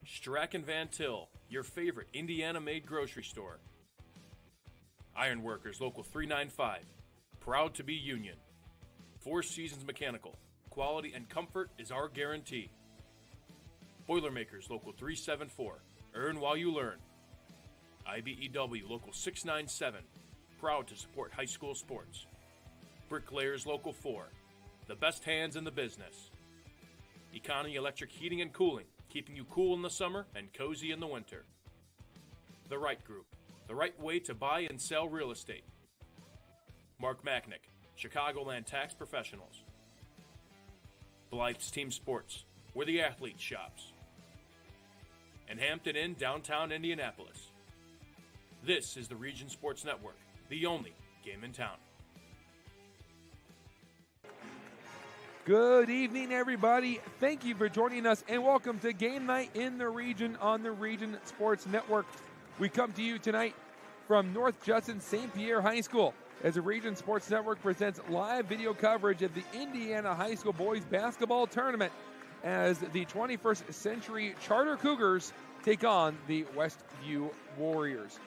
Strack & Van Til, your favorite Indiana-made grocery store. Ironworkers Local 395, proud to be union. Four Seasons Mechanical, quality and comfort is our guarantee. Boilermakers Local 374, earn while you learn. IBEW Local 697, proud to support high school sports. Bricklayers Local 4, the best hands in the business. Economy Electric Heating and Cooling, keeping you cool in the summer and cozy in the winter. The Right Group, the right way to buy and sell real estate. Mark Macknick, Chicagoland Tax Professionals. Blythe's Team Sports, where the athlete shops. And Hampton Inn, downtown Indianapolis. This is the Region Sports Network, the only game in town. Good evening, everybody. Thank you for joining us, and welcome to Game Night in the Region on the Region Sports Network. We come to you tonight from North Judson St. Pierre High School as the Region Sports Network presents live video coverage of the Indiana High School Boys Basketball Tournament as the 21st Century Charter Cougars take on the Westview Warriors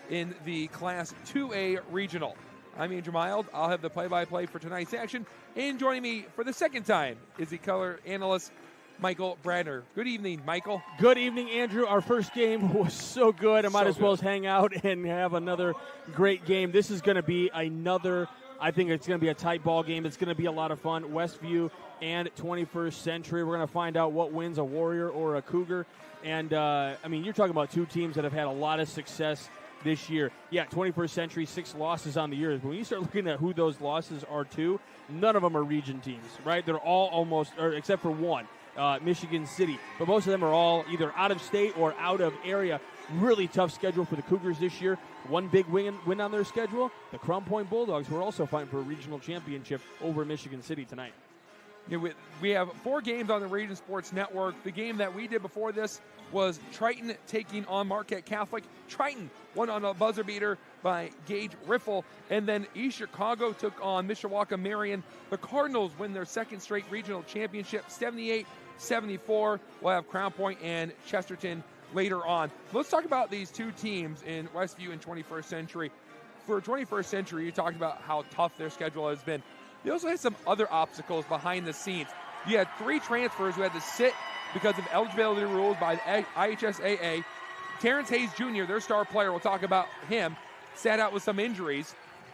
in the Class 2A Regional. I'm Andrew Mild. I'll have the play-by-play for tonight's action. And joining me for the second time is the color analyst, Michael Bradner. Good evening, Michael. Good evening, Andrew. Our first game was so good. I might as well hang out and have another great game. This is going to be I think it's going to be a tight ball game. It's going to be a lot of fun. Westview and 21st Century. We're going to find out what wins, a Warrior or a Cougar. And, you're talking about two teams that have had a lot of success this year. Yeah, 21st Century, 6 losses on the year. But when you start looking at who those losses are to, none of them are region teams, right? They're all almost, or except for one, Michigan City. But most of them are all either out of state or out of area. Really tough schedule for the Cougars this year. One big win on their schedule, the Crown Point Bulldogs, who are also fighting for a regional championship over Michigan City tonight. Yeah, we have 4 games on the Region Sports Network. The game that we did before this was Triton taking on Marquette Catholic. Triton won on a buzzer beater by Gage Riffle. And then East Chicago took on Mishawaka Marion. The Cardinals win their second straight regional championship, 78-74. We'll have Crown Point and Chesterton later on. Let's talk about these two teams in Westview and 21st Century. For 21st Century, you talked about how tough their schedule has been. They also had some other obstacles behind the scenes. You had 3 transfers who had to sit because of eligibility rules by the IHSAA. Terrence Hayes Jr., their star player, we'll talk about him, sat out with some injuries.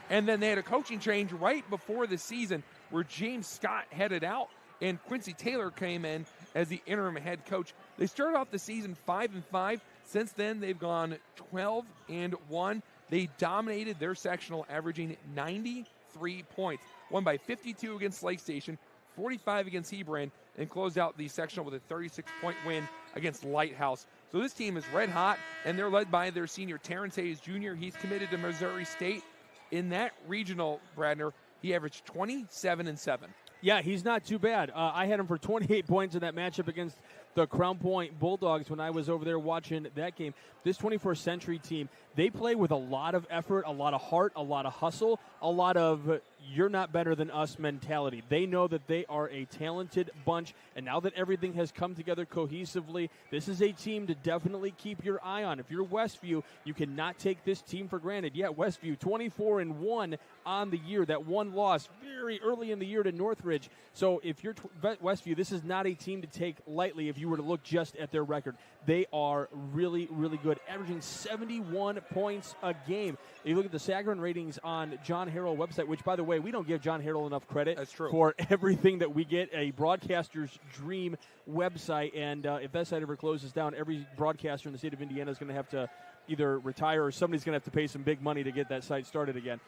And then they had a coaching change right before the season where James Scott headed out and Quincy Taylor came in as the interim head coach. They started off the season 5-5. Since then, they've gone 12-1. They dominated their sectional, averaging 93 points. Won by 52 against Lake Station, 45 against Hebron, and closed out the sectional with a 36-point win against Lighthouse. So this team is red hot, and they're led by their senior Terrence Hayes Jr. He's committed to Missouri State. In that regional, Bradner, he averaged 27-7. Yeah, he's not too bad. I had him for 28 points in that matchup against the Crown Point Bulldogs when I was over there watching that game. This 21st Century team, they play with a lot of effort, a lot of heart, a lot of hustle, a lot of you're not better than us mentality. They know that they are a talented bunch, and now that everything has come together cohesively, this is a team to definitely keep your eye on. If you're Westview, you cannot take this team for granted. Yeah, Westview 24-1 on the year. That one loss very early in the year to Northridge. So if you're Westview, this is not a team to take lightly if you were to look just at their record. They are really, really good, averaging 71 points a game. If you look at the Sagarin ratings on John Harrell website, which, by the way, we don't give John Harrell enough credit for everything that we get, a broadcaster's dream website. And if that site ever closes down, every broadcaster in the state of Indiana is going to have to either retire or somebody's going to have to pay some big money to get that site started again.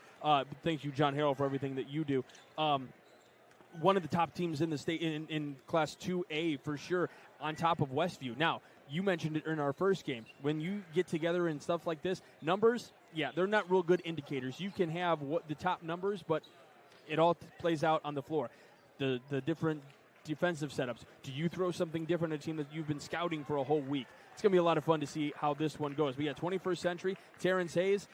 Thank you, John Harrell, for everything that you do. One of the top teams in the state in Class 2A for sure, on top of Westview. Now, you mentioned it in our first game. When you get together and stuff like this, numbers, yeah, they're not real good indicators. You can have the top numbers, but it all plays out on the floor. The different defensive setups. Do you throw something different at a team that you've been scouting for a whole week? It's going to be a lot of fun to see how this one goes. But yeah, 21st Century, Terrence Hayes,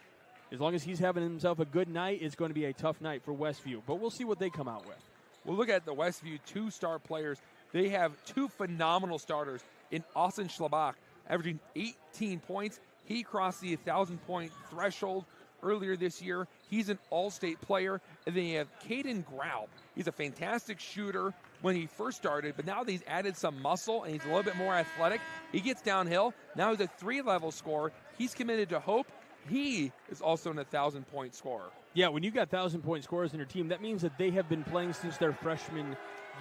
as long as he's having himself a good night, it's going to be a tough night for Westview. But we'll see what they come out with. We'll look at the Westview 2-star players. They have 2 phenomenal starters. in Austin Schlabach, averaging 18 points. He crossed the 1,000-point threshold earlier this year. He's an all-state player. And then you have Caden Grau. He's a fantastic shooter when he first started, but now that he's added some muscle and he's a little bit more athletic, he gets downhill. Now he's a 3-level scorer. He's committed to Hope. He is also an 1,000-point scorer. Yeah, when you got 1,000-point scorers in your team, that means that they have been playing since their freshman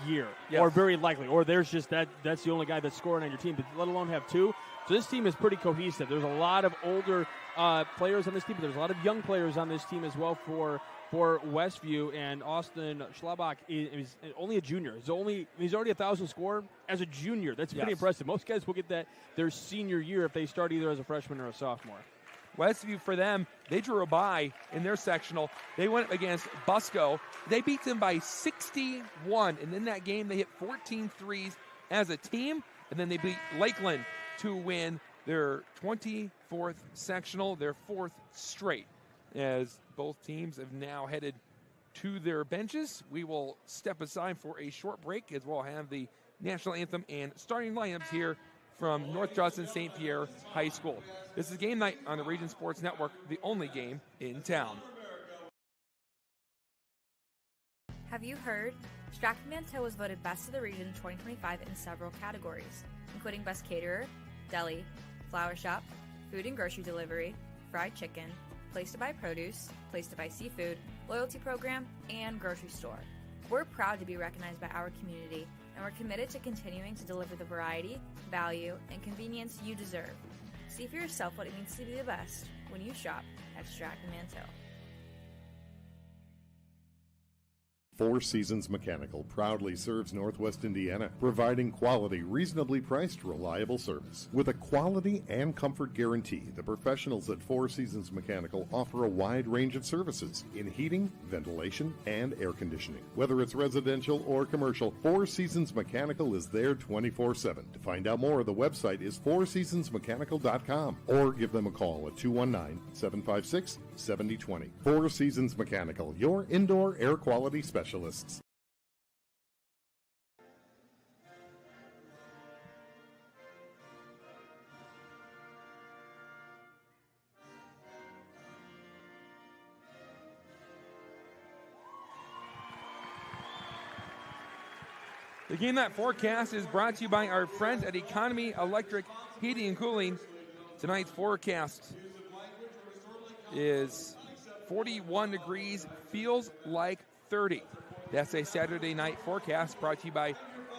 year, yes. or very likely, or there's just that's the only guy that's scoring on your team, but let alone have two. So this team is pretty cohesive. There's a lot of older players on this team, but there's a lot of young players on this team as well for Westview. And Austin Schlabach is only a junior. He's already 1,000 scorer as a junior. That's pretty impressive. Most guys will get that their senior year if they start either as a freshman or a sophomore. Westview, for them, they drew a bye in their sectional. They went up against Busco. They beat them by 61. And in that game, they hit 14 threes as a team. And then they beat Lakeland to win their 24th sectional, their 4th straight. As both teams have now headed to their benches, we will step aside for a short break as we'll have the national anthem and starting lineups here from North Charleston St. Pierre High School. This is Game Night on the Region Sports Network, the only game in town. Have you heard? Stratton-Manteau was voted Best of the Region 2025 in several categories, including Best Caterer, Deli, Flower Shop, Food and Grocery Delivery, Fried Chicken, Place to Buy Produce, Place to Buy Seafood, Loyalty Program, and Grocery Store. We're proud to be recognized by our community, and we're committed to continuing to deliver the variety, value, and convenience you deserve. See for yourself what it means to be the best when you shop at Stratton-Manteau. Four Seasons Mechanical proudly serves Northwest Indiana, providing quality, reasonably priced, reliable service. With a quality and comfort guarantee, the professionals at Four Seasons Mechanical offer a wide range of services in heating, ventilation, and air conditioning. Whether it's residential or commercial, Four Seasons Mechanical is there 24/7. To find out more, the website is fourseasonsmechanical.com or give them a call at 219-756-7020. Four Seasons Mechanical, your indoor air quality specialist. The Game Night forecast is brought to you by our friends at Economy Electric Heating and Cooling. Tonight's forecast is 41 degrees, feels like 30. That's a Saturday night forecast brought to you by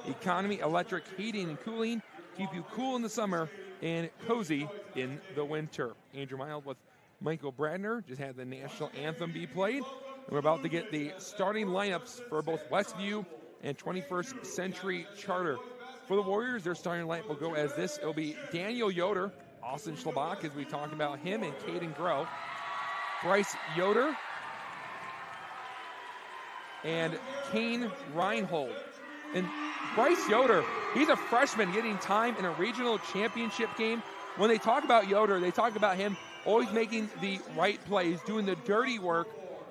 Economy Electric Heating and Cooling. Keep you cool in the summer and cozy in the winter. Andrew Mild with Michael Bradner just had the national anthem be played. And we're about to get the starting lineups for both Westview and 21st Century Charter. For the Warriors, their starting lineup will go as this. It'll be Daniel Yoder, Austin Schlabach, as we talk about him, and Caden Grau. Bryce Yoder, and Kane Reinhold. And Bryce Yoder, he's a freshman getting time in a regional championship game. When they talk about Yoder, they talk about him always making the right plays, doing the dirty work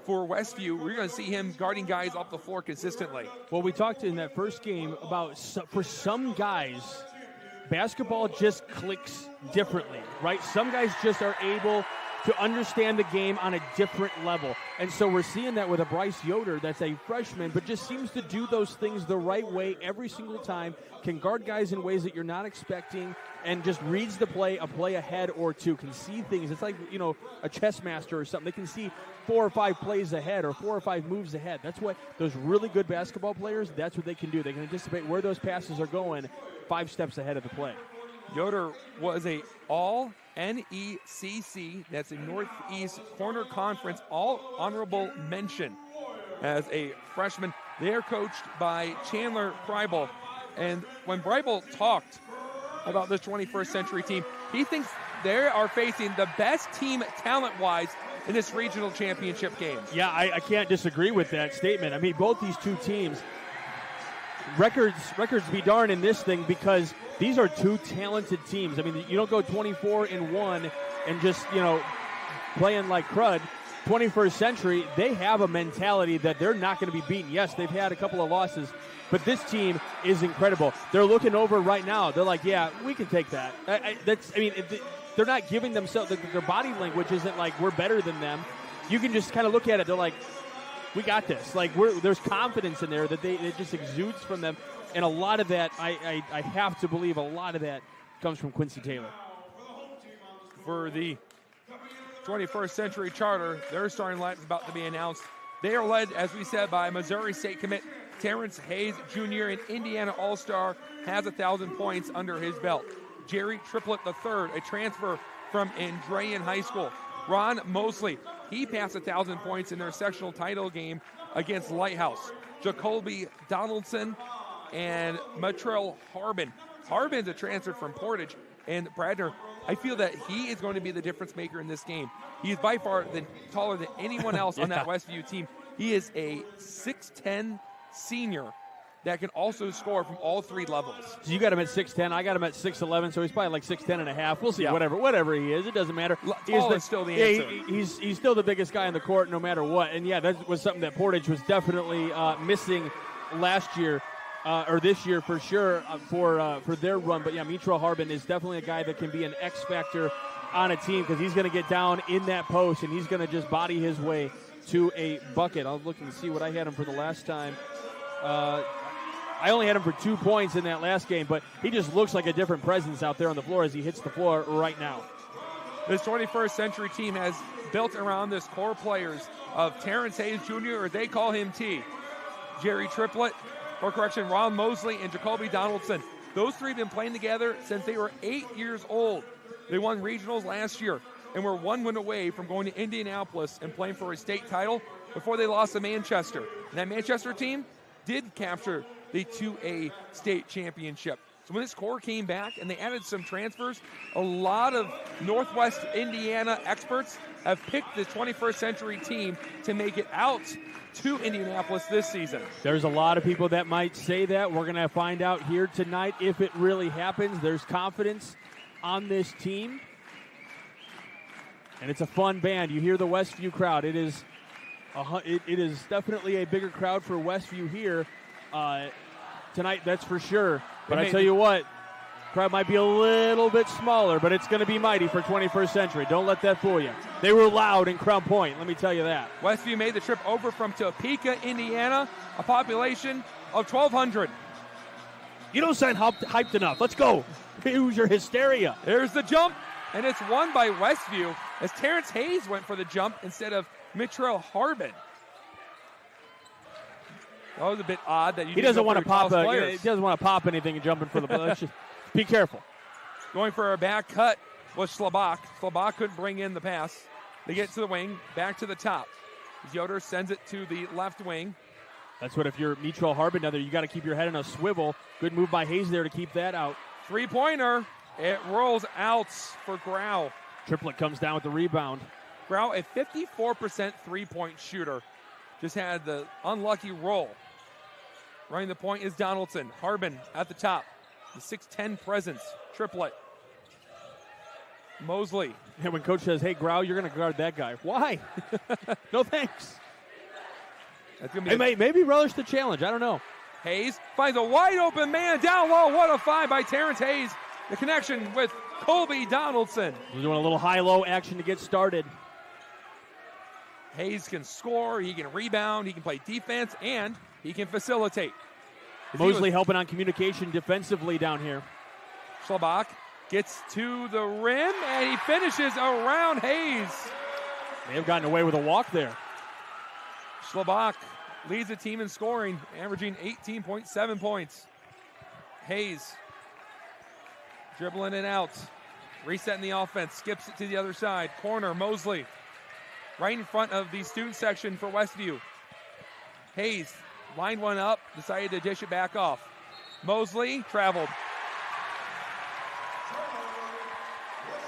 for Westview. We're going to see him guarding guys off the floor consistently. Well, we talked in that first game about for some guys, basketball just clicks differently, right? Some guys just are able to understand the game on a different level. And so we're seeing that with a Bryce Yoder that's a freshman, but just seems to do those things the right way every single time, can guard guys in ways that you're not expecting, and just reads the play, a play ahead or two, can see things. It's like, a chess master or something. They can see 4 or 5 plays ahead or 4 or 5 moves ahead. That's what those really good basketball players, that's what they can do. They can anticipate where those passes are going 5 steps ahead of the play. Yoder was a All-NECC, that's a Northeast Corner Conference All-Honorable Mention as a freshman. They are coached by Chandler Preibel. And when Preibel talked about this 21st Century team, he thinks they are facing the best team talent-wise in this regional championship game. Yeah, I can't disagree with that statement. I mean, both these two teams, records be darned in this thing, because these are two talented teams. I mean, you don't go 24-1 and just, playing like crud. 21st Century, they have a mentality that they're not going to be beaten. Yes, they've had a couple of losses, but this team is incredible. They're looking over right now. They're like, yeah, we can take that. They're not giving themselves, their body language isn't like we're better than them. You can just kind of look at it. They're like, we got this. Like, there's confidence in there that it just exudes from them. And a lot of that, I have to believe a lot of that comes from Quincy Taylor. For the 21st Century Charter, their starting line is about to be announced. They are led, as we said, by Missouri State commit Terrence Hayes Jr., an Indiana All-Star, has 1,000 points under his belt. Jerry Triplett III, a transfer from Andrean High School. Ron Mosley, he passed 1,000 points in their sectional title game against Lighthouse. Jacoby Donaldson and Matrell Harbin. Harbin's a transfer from Portage, and Bradner, I feel that he is going to be the difference maker in this game. He is by far taller than anyone else on that Westview team. He is a 6'10 senior that can also score from all three levels. So you got him at 6'10", I got him at 6'11", so he's probably like 6'10 and a half. We'll see, whatever he is, it doesn't matter. Tall is still the answer. He's still the biggest guy on the court no matter what. And yeah, that was something that Portage was definitely missing last year. Or this year for sure for their run. But yeah, Matrell Harbin is definitely a guy that can be an X factor on a team because he's going to get down in that post and he's going to just body his way to a bucket. I was looking to see what I had him for the last time. I only had him for 2 points in that last game, but he just looks like a different presence out there on the floor as he hits the floor right now. This 21st Century team has built around this core players of Terrence Hayes Jr., or they call him T, Jerry Triplett, or correction, Ron Mosley and Jacoby Donaldson. Those three have been playing together since they were 8 years old. They won regionals last year and were 1 win away from going to Indianapolis and playing for a state title before they lost to Manchester. And that Manchester team did capture the 2A state championship. So when this core came back and they added some transfers, a lot of Northwest Indiana experts have picked the 21st Century team to make it out to Indianapolis this season. There's a lot of people that might say that. We're going to find out here tonight if it really happens. There's confidence on this team. And it's a fun band. You hear the Westview crowd. It is definitely a bigger crowd for Westview here tonight, that's for sure. But I tell you what, crowd might be a little bit smaller, but it's going to be mighty for 21st Century. Don't let that fool you. They were loud in Crown Point, let me tell you that. Westview made the trip over from Topeka, Indiana, a population of 1,200. You don't sound hyped enough. Let's go. Use your hysteria. There's the jump, and it's won by Westview as Terrence Hayes went for the jump instead of Matrell Harbin. That was a bit odd that he doesn't want to pop. He doesn't want to pop anything and jump in for the. Let's just be careful. Going for a back cut was Schlabach. Schlabach couldn't bring in the pass. They get to the wing, back to the top. Yoder sends it to the left wing. That's what if you're Matrell Harbin now there, you got to keep your head in a swivel. Good move by Hayes there to keep that out. Three-pointer. It rolls out for Grau. Triplett comes down with the rebound. Grau, a 54% three-point shooter. Just had the unlucky roll. Running the point is Donaldson. Harbin at the top. The 6'10 presence. Triplett. Mosley. And when coach says, hey, Grau, you're going to guard that guy. Why? No thanks. That's gonna be maybe relish the challenge. I don't know. Hayes finds a wide open man down low. What a find by Terrence Hayes. The connection with Colby Donaldson. We're doing a little high-low action to get started. Hayes can score, he can rebound, he can play defense, and he can facilitate. Mosley helping on communication defensively down here. Schlabach gets to the rim, and he finishes around Hayes. They have gotten away with a walk there. Schlabach leads the team in scoring, averaging 18.7 points. Hayes dribbling it out, resetting the offense, skips it to the other side. Corner, Mosley, right in front of the student section for Westview. Hayes lined one up, decided to dish it back off. Mosley traveled.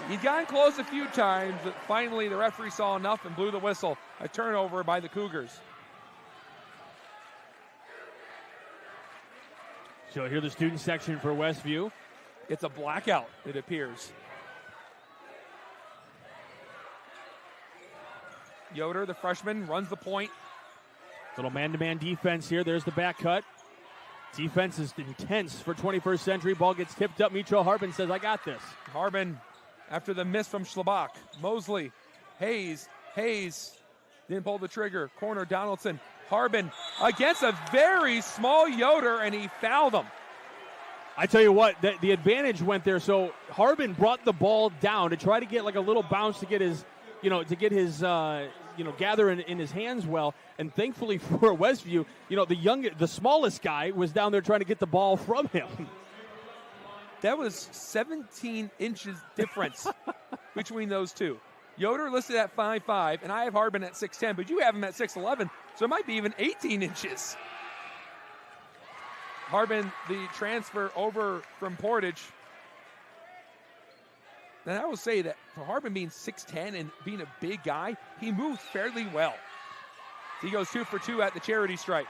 He'd gotten close a few times, but finally the referee saw enough and blew the whistle. A turnover by the Cougars. So here the student section for Westview. It's a blackout, it appears. Yoder, the freshman, runs the point. Little man-to-man defense here. There's the back cut. Defense is intense for 21st Century. Ball gets tipped up. Mitchell Harbin says, I got this. Harbin, after the miss from Schlabach. Mosley, Hayes didn't pull the trigger. Corner, Donaldson. Harbin against a very small Yoder, and he fouled him. I tell you what, the advantage went there. So Harbin brought the ball down to try to get like a little bounce to get his, gather in his hands well. And thankfully for Westview, the smallest guy was down there trying to get the ball from him. That was 17 inches difference between those two. Yoder listed at 5'5", and I have Harbin at 6'10", but you have him at 6'11", so it might be even 18 inches. Harbin, the transfer over from Portage. And I will say that for Harbin being 6'10" and being a big guy, he moves fairly well. He goes 2 for 2 at the charity stripe.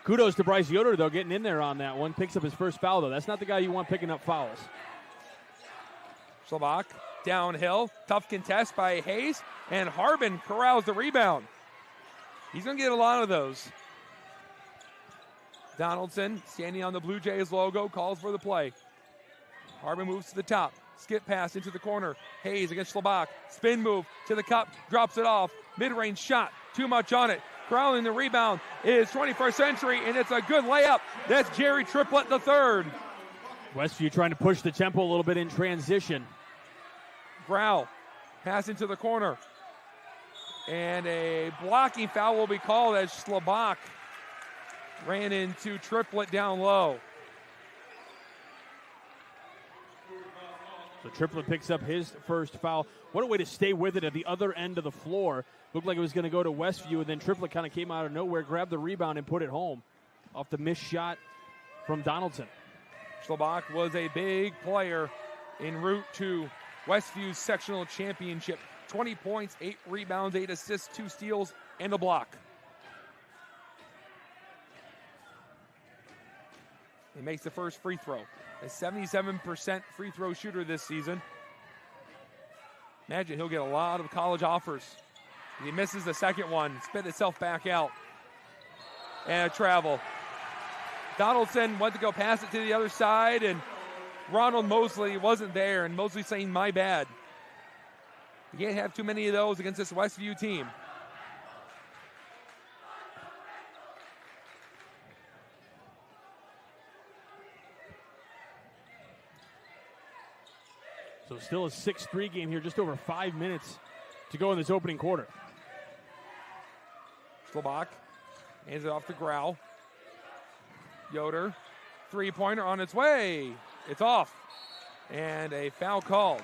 Kudos to Bryce Yoder, though, getting in there on that one. Picks up his first foul, though. That's not the guy you want picking up fouls. Schlabach downhill. Tough contest by Hayes. And Harbin corrals the rebound. He's going to get a lot of those. Donaldson, standing on the Blue Jays logo, calls for the play. Harbin moves to the top. Skip pass into the corner. Hayes against Schlabach. Spin move to the cup. Drops it off. Mid-range shot. Too much on it. Corralling the rebound is 21st Century, and it's a good layup. That's Jerry Triplett III. Westview trying to push the tempo a little bit in transition. Grau, pass into the corner. And a blocking foul will be called as Schlabach ran into Triplett down low. So Triplett picks up his first foul. What a way to stay with it at the other end of the floor. Looked like it was going to go to Westview, and then Triplett kind of came out of nowhere, grabbed the rebound, and put it home off the missed shot from Donaldson. Schlabach was a big player en route to Westview's sectional championship. 20 points, 8 rebounds, 8 assists, 2 steals, and a block. He makes the first free throw. A 77% free throw shooter this season. Imagine he'll get a lot of college offers. He misses the second one, spit itself back out. And a travel. Donaldson went to go pass it to the other side, and Ronald Mosley wasn't there, and Mosley saying, my bad. You can't have too many of those against this Westview team. So still a 6-3 game here, just over 5 minutes to go in this opening quarter. Schlabach hands it off to Grau. Yoder, three-pointer on its way. It's off. And a foul called.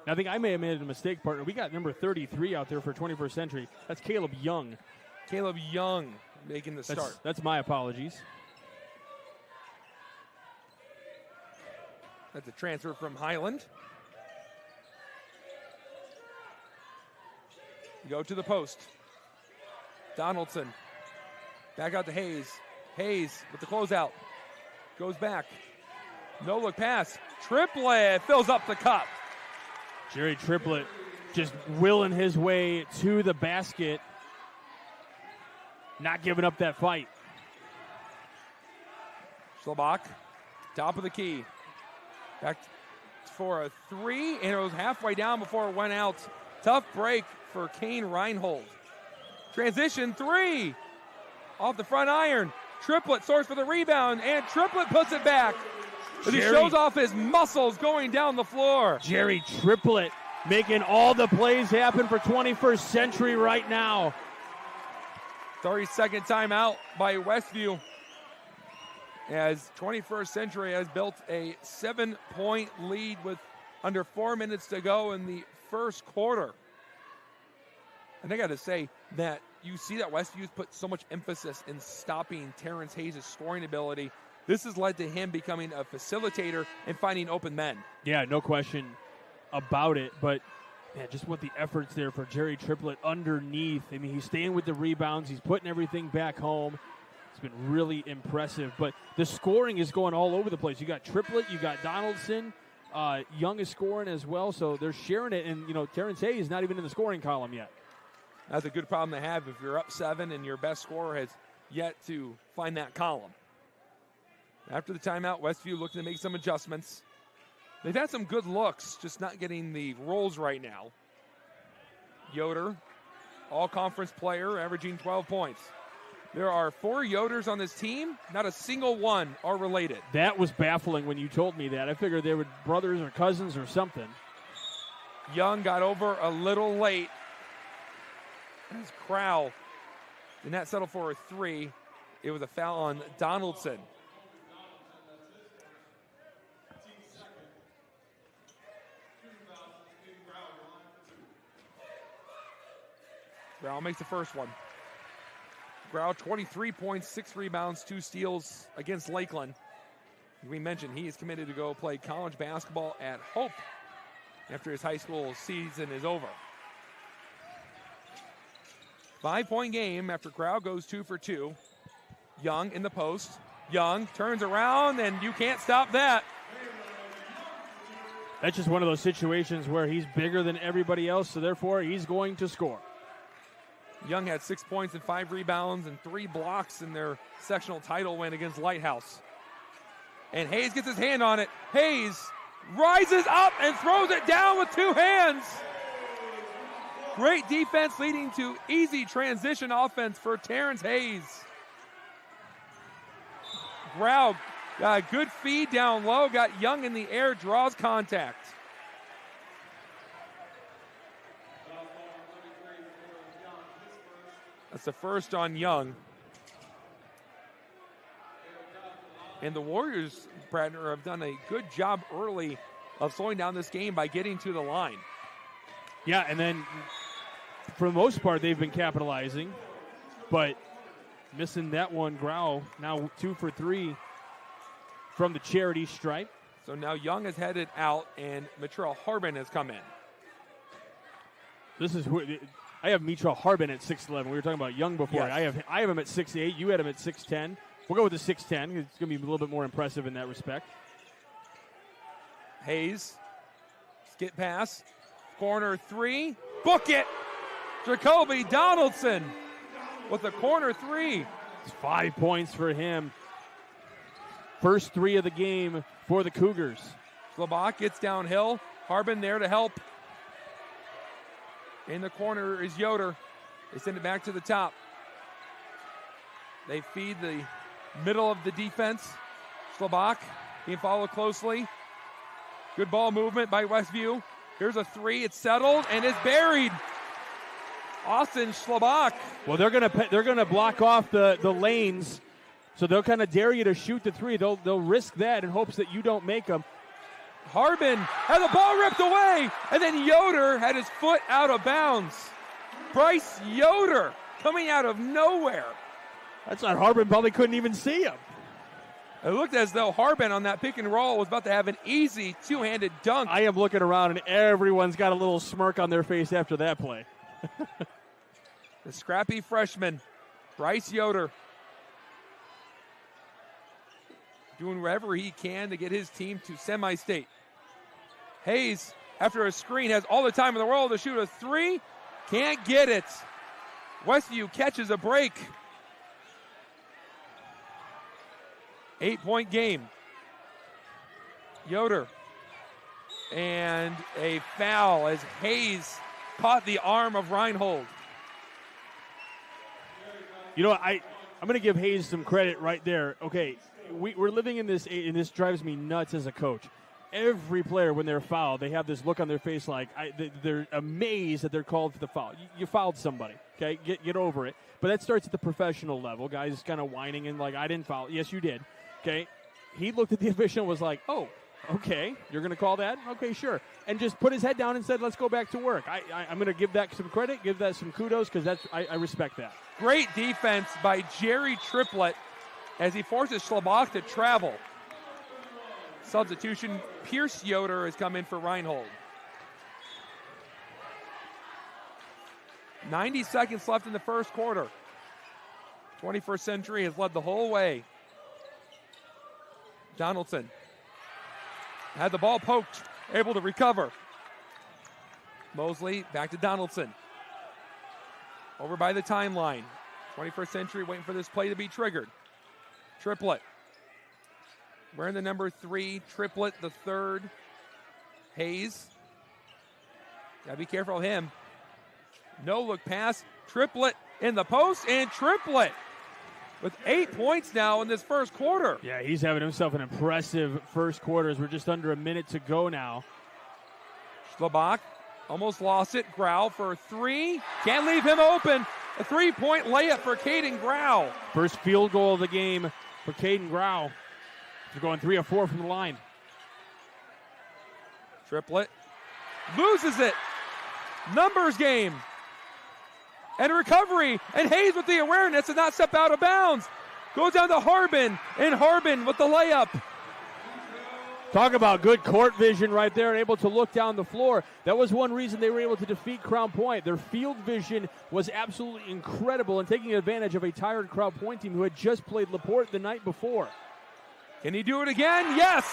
I think I may have made a mistake, partner. We got number 33 out there for 21st Century. That's Caleb Young. Caleb Young making the start. That's my apologies. That's a transfer from Highland. Go to the post. Donaldson. Back out to Hayes. Hayes with the closeout. Goes back. No look pass. Triplett fills up the cup. Jerry Triplett just willing his way to the basket. Not giving up that fight. Schlabach, top of the key. Back for a three, and it was halfway down before it went out. Tough break for Kane Reinhold. Transition three. Off the front iron. Triplett soars for the rebound, and Triplett puts it back. As he shows off his muscles going down the floor. Jerry Triplett making all the plays happen for 21st Century right now. 32nd timeout by Westview, as 21st Century has built a 7-point lead with under 4 minutes to go in the first quarter. And I got to say that you see that Westview's put so much emphasis in stopping Terrence Hayes' scoring ability. This has led to him becoming a facilitator and finding open men. Yeah, no question about it. But, man, just what the efforts there for Jerry Triplett underneath. I mean, he's staying with the rebounds. He's putting everything back home. He's been really impressive. But the scoring is going all over the place. You got Triplett, you got Donaldson. Young is scoring as well, so they're sharing it. And, Terrence Hayes is not even in the scoring column yet. That's a good problem to have if you're up 7 and your best scorer has yet to find that column. After the timeout, Westview looking to make some adjustments. They've had some good looks, just not getting the rolls right now. Yoder, all-conference player, averaging 12 points. There are 4 Yoders on this team. Not a single one are related. That was baffling when you told me that. I figured they were brothers or cousins or something. Young got over a little late. As Crowell did not settle for a 3. It was a foul on Donaldson. Grau makes the first one. Grau, 23 points, 6 rebounds, 2 steals against Lakeland. We mentioned he is committed to go play college basketball at Hope after his high school season is over. 5-point game after Grau goes 2 for 2. Young in the post. Young turns around, and you can't stop that. That's just one of those situations where he's bigger than everybody else, so therefore he's going to score. Young had 6 points and 5 rebounds and 3 blocks in their sectional title win against Lighthouse. And Hayes gets his hand on it. Hayes rises up and throws it down with 2 hands. Great defense leading to easy transition offense for Terrence Hayes. Grau got a good feed down low, got Young in the air, draws contact. That's the first on Young. And the Warriors, Bradner, have done a good job early of slowing down this game by getting to the line. Yeah, and then for the most part, they've been capitalizing, but missing that one. Grau now 2 for 3 from the charity stripe. So now Young is headed out, and Mitrell Harbin has come in. This is who I have Mitrell Harbin at 6'11". We were talking about Young before. Yes. I have him at 6'8". You had him at 6'10". We'll go with the 6'10". It's going to be a little bit more impressive in that respect. Hayes, skip pass, corner 3, book it. Jacoby Donaldson with a corner 3. It's 5 points for him. First 3 of the game for the Cougars. Schlabach gets downhill. Harbin there to help. In the corner is Yoder. They send it back to the top. They feed the middle of the defense. Schlabach being followed closely. Good ball movement by Westview. Here's a 3. It's settled and it's buried. Austin Schlabach. Well, they're gonna block off the lanes, so they'll kind of dare you to shoot the 3. They'll risk that in hopes that you don't make them. Harbin had the ball ripped away, and then Yoder had his foot out of bounds. Bryce Yoder coming out of nowhere. That's not Harbin, probably couldn't even see him. It looked as though Harbin on that pick and roll was about to have an easy 2-handed dunk. I am looking around, and everyone's got a little smirk on their face after that play. The scrappy freshman, Bryce Yoder, doing whatever he can to get his team to semi-state. Hayes, after a screen, has all the time in the world to shoot a 3. Can't get it. Westview catches a break. 8-point game. Yoder. And a foul as Hayes caught the arm of Reinhold. You know, I'm going to give Hayes some credit right there. Okay, we're living in this, and this drives me nuts as a coach. Every player, when they're fouled, they have this look on their face like they're amazed that they're called for the foul. You fouled somebody, okay? Get over it. But that starts at the professional level. Guys kind of whining and like, I didn't foul. Yes, you did, okay? He looked at the official and was like, oh, okay, you're going to call that? Okay, sure. And just put his head down and said, let's go back to work. I'm going to give that some credit, give that some kudos, because I respect that. Great defense by Jerry Triplett as he forces Schlabach to travel. Substitution, Pierce Yoder has come in for Reinhold. 90 seconds left in the first quarter. 21st Century has led the whole way. Donaldson had the ball poked, able to recover. Mosley back to Donaldson. Over by the timeline. 21st Century waiting for this play to be triggered. Triplett. Wearing the number 3. Triplett, the third. Hayes. Gotta be careful of him. No look pass. Triplett in the post, and Triplett with 8 points now in this first quarter. Yeah, he's having himself an impressive first quarter as we're just under a minute to go now. Schlabach almost lost it. Grau for 3. Can't leave him open. A 3-point layup for Caden Grau. First field goal of the game for Caden Grau. They're going 3 of 4 from the line. Triplett loses it. Numbers game. And recovery. And Hayes with the awareness and not step out of bounds. Goes down to Harbin. And Harbin with the layup. Talk about good court vision right there and able to look down the floor. That was one reason they were able to defeat Crown Point. Their field vision was absolutely incredible and taking advantage of a tired Crown Point team who had just played LaPorte the night before. Can he do it again? Yes!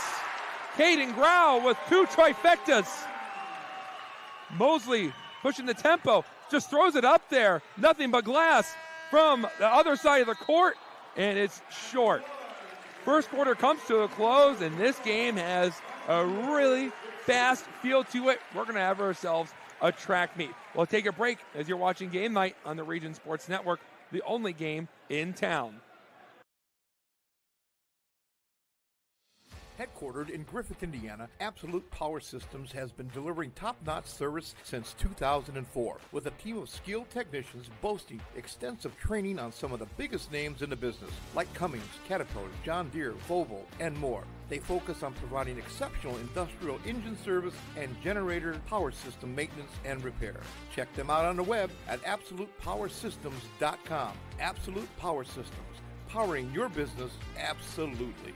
Caden Grau with 2 trifectas. Mosley pushing the tempo. Just throws it up there. Nothing but glass from the other side of the court. And it's short. First quarter comes to a close, and this game has a really fast feel to it. We're going to have ourselves a track meet. We'll take a break as you're watching Game Night on the Region Sports Network, the only game in town. Headquartered in Griffith, Indiana, Absolute Power Systems has been delivering top-notch service since 2004, with a team of skilled technicians boasting extensive training on some of the biggest names in the business, like Cummins, Caterpillar, John Deere, Volvo, and more. They focus on providing exceptional industrial engine service and generator power system maintenance and repair. Check them out on the web at AbsolutePowerSystems.com. Absolute Power Systems, powering your business absolutely.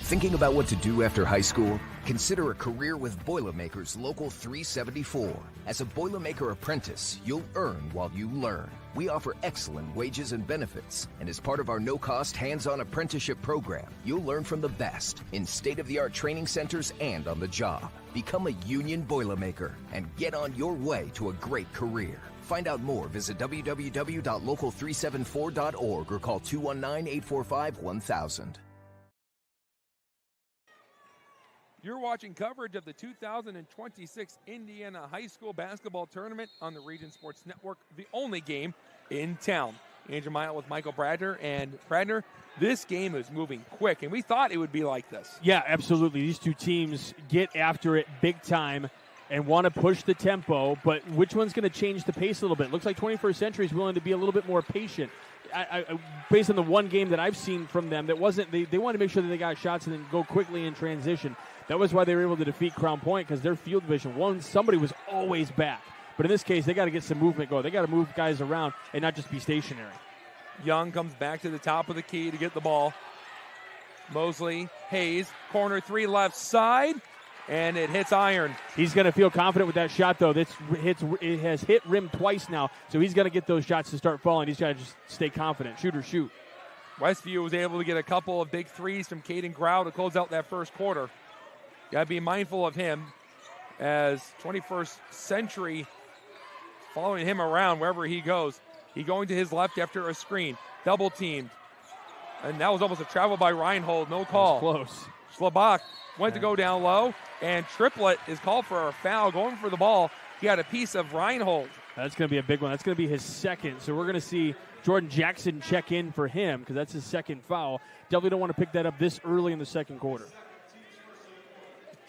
Thinking about what to do after high school? Consider a career with Boilermakers Local 374. As a Boilermaker apprentice, you'll earn while you learn. We offer excellent wages and benefits, and as part of our no-cost hands-on apprenticeship program, you'll learn from the best in state-of-the-art training centers and on the job. Become a union Boilermaker and get on your way to a great career. Find out more, visit www.local374.org or call 219-845-1000. You're watching coverage of the 2026 Indiana High School Basketball Tournament on the Region Sports Network, the only game in town. Andrew Mile with Michael Bradner. And Bradner, this game is moving quick, and we thought it would be like this. Yeah, absolutely. These two teams get after it big time and want to push the tempo, but which one's going to change the pace a little bit? Looks like 21st Century is willing to be a little bit more patient. Based on the one game that I've seen from them, that wasn't they wanted to make sure that they got shots and then go quickly in transition. That was why they were able to defeat Crown Point, because their field vision, somebody was always back. But in this case, they got to get some movement going. They got to move guys around and not just be stationary. Young comes back to the top of the key to get the ball. Mosley, Hayes, corner 3 left side, and it hits iron. He's going to feel confident with that shot, though. It has hit rim twice now, so he's got to get those shots to start falling. He's got to just stay confident. Shoot or shoot. Westview was able to get a couple of big threes from Caden Grau to close out that first quarter. Got to be mindful of him as 21st Century following him around wherever he goes. He going to his left after a screen. Double teamed. And that was almost a travel by Reinhold. No call. Close. Schlabach went to go down low, and Triplett is called for a foul going for the ball. He had a piece of Reinhold. That's going to be a big one. That's going to be his second. So we're going to see Jordan Jackson check in for him because that's his second foul. Definitely don't want to pick that up this early in the second quarter.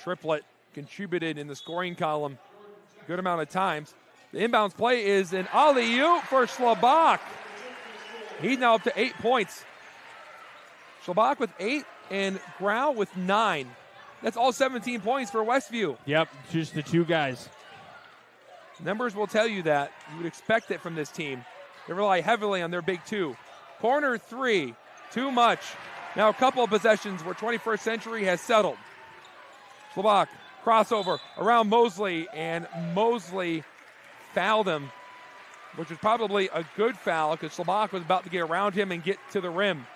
Triplett contributed in the scoring column a good amount of times. The inbounds play is an alley-oop for Schlabach. He's now up to 8 points. Schlabach with 8 and Grau with 9. That's all 17 points for Westview. Yep, just the two guys. Numbers will tell you that. You would expect it from this team. They rely heavily on their big 2. Corner 3, too much. Now a couple of possessions where 21st Century has settled. Schlabach, crossover around Mosley, and Mosley fouled him. which was probably a good foul because Schlabach was about to get around him and get to the rim.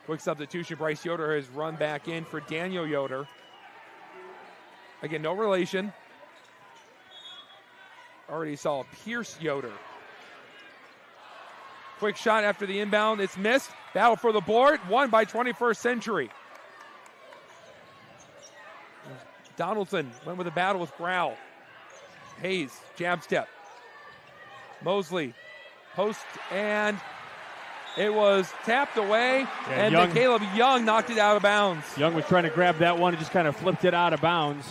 Quick substitution. Bryce Yoder has run back in for Daniel Yoder. Again, no relation. Already saw Pierce Yoder. Quick shot after the inbound. It's missed. Battle for the board. Won by 21st Century. Donaldson went with a battle with Grau. Hayes, jab step. Mosley, post, and it was tapped away, and then Caleb Young knocked it out of bounds. Young was trying to grab that one and just kind of flipped it out of bounds.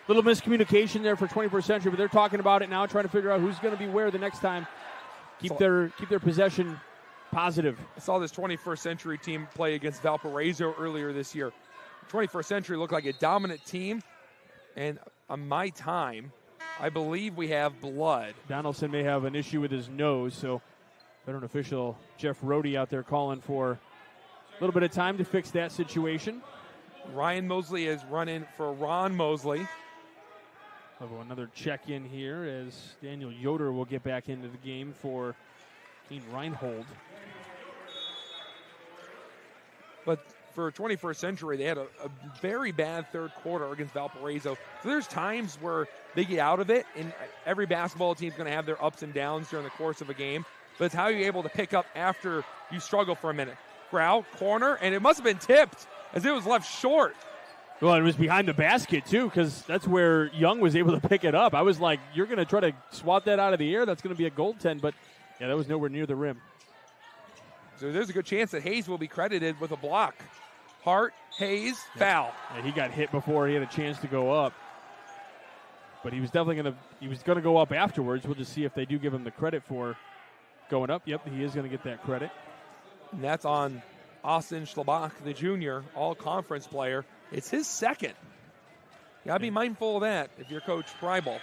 Little miscommunication there for 21st Century, but they're talking about it now, trying to figure out who's going to be where the next time. Keep their possession positive. I saw this 21st Century team play against Valparaiso earlier this year. 21st Century looked like a dominant team, and on my time, I believe we have blood. Donaldson may have an issue with his nose, so veteran official Jeff Rohde out there calling for a little bit of time to fix that situation. Ryan Mosley is running for Ron Mosley. Another check-in here as Daniel Yoder will get back into the game for Keen Reinhold. But for 21st Century, they had a very bad third quarter against Valparaiso. So there's times where they get out of it, and every basketball team's going to have their ups and downs during the course of a game. But it's how you're able to pick up after you struggle for a minute. Grau, corner, and it must have been tipped as it was left short. Well, it was behind the basket, too, because that's where Young was able to pick it up. I was like, you're going to try to swat that out of the air? That's going to be a goaltend, but, yeah, that was nowhere near the rim. So there's a good chance that Hayes will be credited with a block. Hart, Hayes, foul. And he got hit before he had a chance to go up. But he was definitely going to go up afterwards. We'll just see if they do give him the credit for going up. Yep, he is going to get that credit. And that's on Austin Schlabach, the junior, all-conference player. It's his second. You got to be mindful of that if you're Coach Preibel.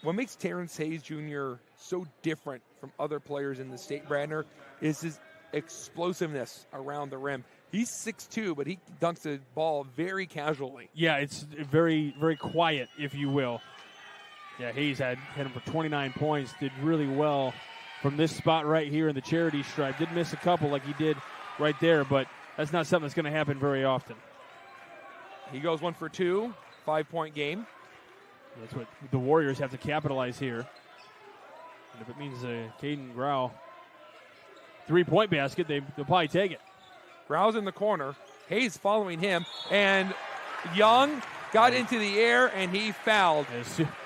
What makes Terrence Hayes Jr. so different from other players in the state, Bradner, is his explosiveness around the rim. He's 6'2", but he dunks the ball very casually. Yeah, it's very, very quiet, if you will. Yeah, Hayes hit him for 29 points, did really well from this spot right here in the charity stripe. Did miss a couple like he did right there, but that's not something that's going to happen very often. He goes 1 for 2, 5-point game. That's what the Warriors have to capitalize here. And if it means Caden Grau 3-point basket, they'll probably take it. Grau's in the corner. Hayes following him, and Young got into the air, and he fouled.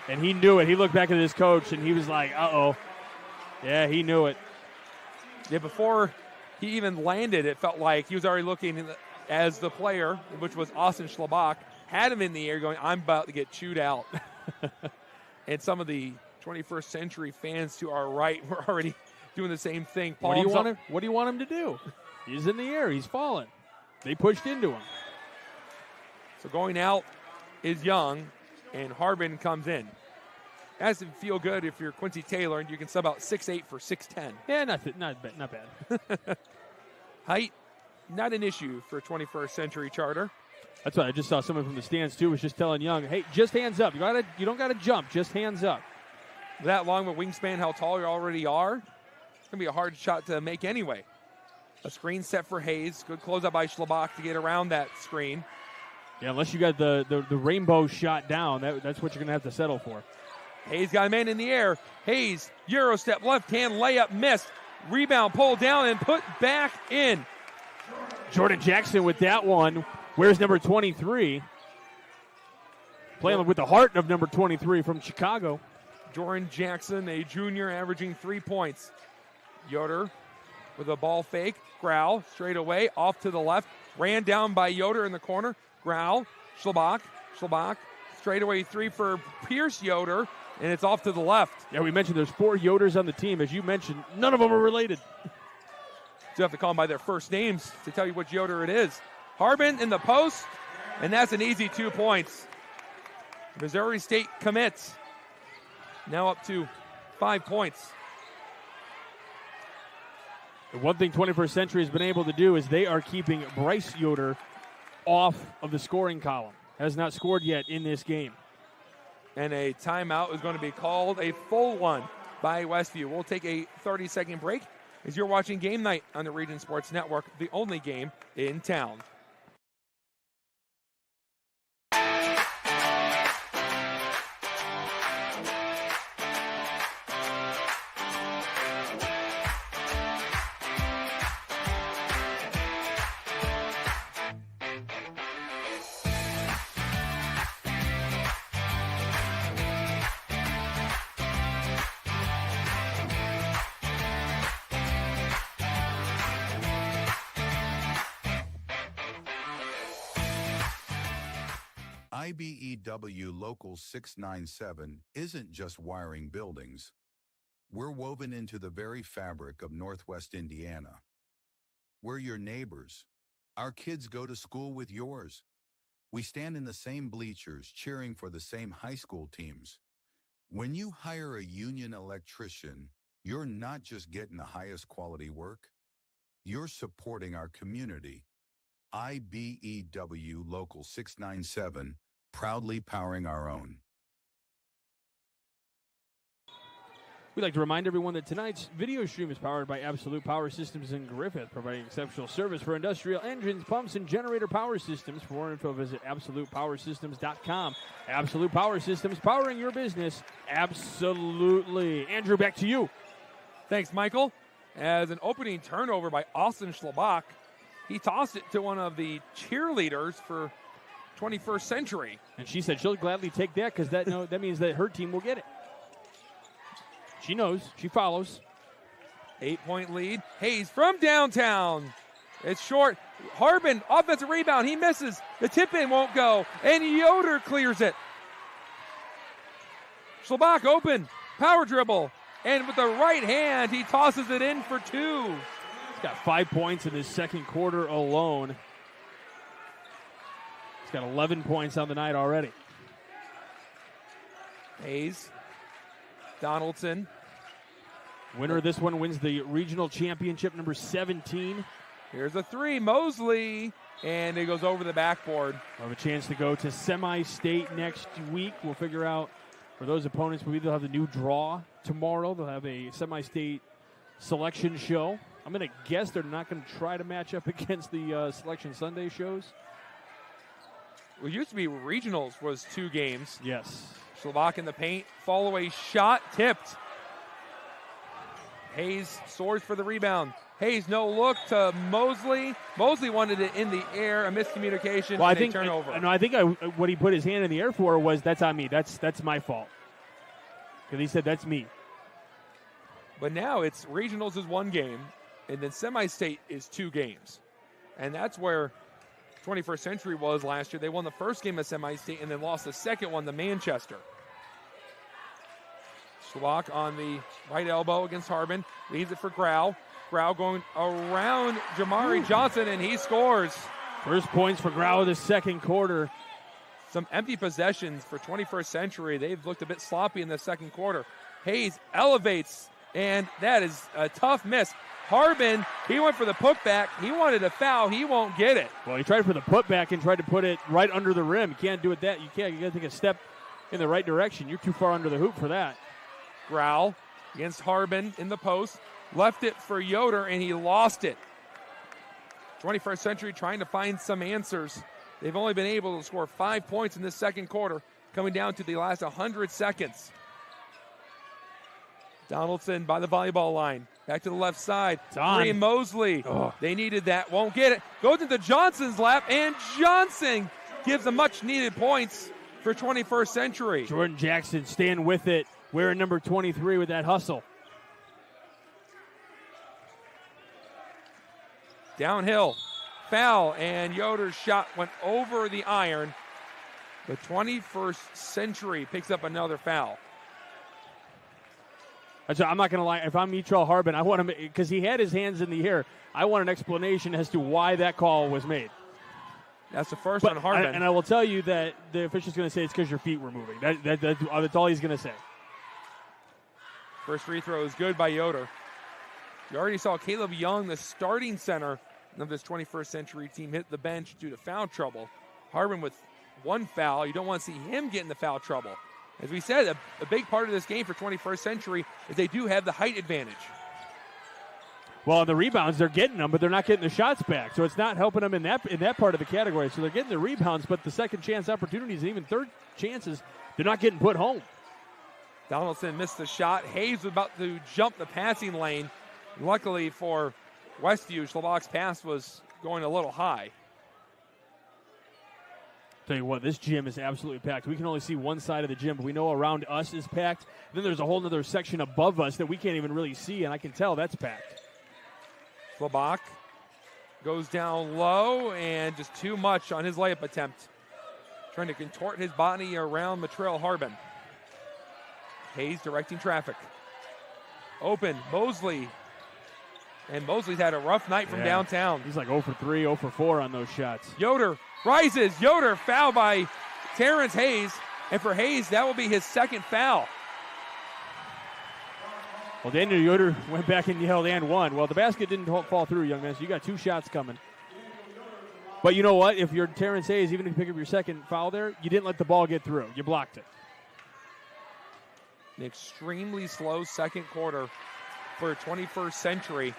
And he knew it. He looked back at his coach, and he was like, uh-oh. Yeah, he knew it. Yeah, before he even landed, it felt like he was already looking as the player, which was Austin Schlabach, had him in the air going, I'm about to get chewed out. And some of the 21st Century fans to our right were already doing the same thing. What do you want him to do? He's in the air. He's falling. They pushed into him. So going out is Young, and Harbin comes in. That doesn't feel good if you're Quincy Taylor and you can sub out 6'8" for 6'10". Yeah, not bad. Height, not an issue for 21st Century Charter. That's what I just saw. Someone from the stands too was just telling Young, "Hey, just hands up. You don't gotta jump. Just hands up." That long of a wingspan, how tall you already are, it's gonna be a hard shot to make anyway. A screen set for Hayes. Good closeout by Schlabach to get around that screen. Yeah, unless you got the rainbow shot down, that's what you're gonna have to settle for. Hayes got a man in the air. Hayes, Euro step, left hand layup, missed. Rebound pulled down and put back in. Jordan Jackson with that one. Where's number 23? Playing with the heart of number 23 from Chicago. Jordan Jackson, a junior, averaging 3 points. Yoder with a ball fake. Grau straight away, off to the left. Ran down by Yoder in the corner. Grau, Schlabach, straight away 3 for Pierce Yoder, and it's off to the left. Yeah, we mentioned there's 4 Yoders on the team. As you mentioned, none of them are related. You have to call them by their first names to tell you which Yoder it is. Harbin in the post, and that's an easy 2 points. Missouri State commits. Now up to 5 points. The one thing 21st Century has been able to do is they are keeping Bryce Yoder off of the scoring column. Has not scored yet in this game. And a timeout is going to be called, a full one by Westview. We'll take a 30-second break as you're watching Game Night on the Region Sports Network, the only game in town. IBEW Local 697 isn't just wiring buildings. We're woven into the very fabric of Northwest Indiana. We're your neighbors. Our kids go to school with yours. We stand in the same bleachers cheering for the same high school teams. When you hire a union electrician, you're not just getting the highest quality work, you're supporting our community. IBEW Local 697, proudly powering our own. We'd like to remind everyone that tonight's video stream is powered by Absolute Power Systems in Griffith, providing exceptional service for industrial engines, pumps, and generator power systems. For more info, visit AbsolutePowerSystems.com. Absolute Power Systems, powering your business. Absolutely. Andrew, back to you. Thanks, Michael. As an opening turnover by Austin Schlabach, he tossed it to one of the cheerleaders for 21st Century. And she said she'll gladly take that because that means that her team will get it. She knows. She follows. 8-point lead. Hayes from downtown. It's short. Harbin, offensive rebound. He misses. The tip-in won't go. And Yoder clears it. Schlabach open. Power dribble. And with the right hand, he tosses it in for two. He's got 5 points in his second quarter alone. He's got 11 points on the night already. Hayes. Donaldson. Winner of this one wins the regional championship, number 17. Here's a three. Mosley. And it goes over the backboard. We'll have a chance to go to semi-state next week. We'll figure out for those opponents. Maybe they'll have the new draw tomorrow. They'll have a semi-state selection show. I'm going to guess they're not going to try to match up against the Selection Sunday shows. It used to be regionals was 2 games. Yes. Schlabach in the paint. Fall away shot. Tipped. Hayes soars for the rebound. Hayes no look to Mosley. Mosley wanted it in the air. A miscommunication. Well, and a turnover. I think what he put his hand in the air for was that's on me. That's my fault. Because he said that's me. But now it's regionals is 1 game, and then semi-state is 2 games. And that's where 21st Century was last year. They won the first game of semi-state and then lost the second one to Manchester. Schlabach on the right elbow against Harbin. Leaves it for Grau. Grau going around Jamari Johnson, and he scores. First points for Grau of the second quarter. Some empty possessions for 21st Century. They've looked a bit sloppy in the second quarter. Hayes elevates, and that is a tough miss. Harbin, he went for the putback. He wanted a foul. He won't get it. Well, he tried for the putback and tried to put it right under the rim. You can't do it that. You can't. You got to take a step in the right direction. You're too far under the hoop for that. Grau against Harbin in the post. Left it for Yoder, and he lost it. 21st Century trying to find some answers. They've only been able to score 5 points in this second quarter, coming down to the last 100 seconds. Donaldson by the volleyball line. Back to the left side. Three Mosley. Oh. They needed that. Won't get it. Goes into Johnson's lap, and Johnson gives them much-needed points for 21st Century. Jordan Jackson staying with it. Wearing number 23 with that hustle. Downhill. Foul, and Yoder's shot went over the iron. The 21st Century picks up another foul. I'm not going to lie. If I'm Mitrell Harbin, I want him, because he had his hands in the air, I want an explanation as to why that call was made. That's the first on Harbin. And I will tell you that the official's going to say it's because your feet were moving. That's all he's going to say. First free throw is good by Yoder. You already saw Caleb Young, the starting center of this 21st Century team, hit the bench due to foul trouble. Harbin with one foul. You don't want to see him get in the foul trouble. As we said, a big part of this game for 21st Century is they do have the height advantage. Well, on the rebounds, they're getting them, but they're not getting the shots back. So it's not helping them in that part of the category. So they're getting the rebounds, but the second chance opportunities and even third chances, they're not getting put home. Donaldson missed the shot. Hayes was about to jump the passing lane. Luckily for Westview, Schlabach's pass was going a little high. Tell you what, this gym is absolutely packed. We can only see one side of the gym, but we know around us is packed. Then there's a whole other section above us that we can't even really see, and I can tell that's packed. Schlabach goes down low and just too much on his layup attempt. Trying to contort his body around Matrell Harbin. Hayes directing traffic. Open, Mosley. And Mosley's had a rough night from downtown. He's like 0 for 3, 0 for 4 on those shots. Yoder rises. Yoder fouled by Terrence Hayes. And for Hayes, that will be his second foul. Well, Daniel Yoder went back and yelled and one. Well, the basket didn't fall through, young man, so you got 2 shots coming. But you know what? If you're Terrence Hayes, even if you pick up your second foul there, you didn't let the ball get through. You blocked it. An extremely slow second quarter for 21st Century.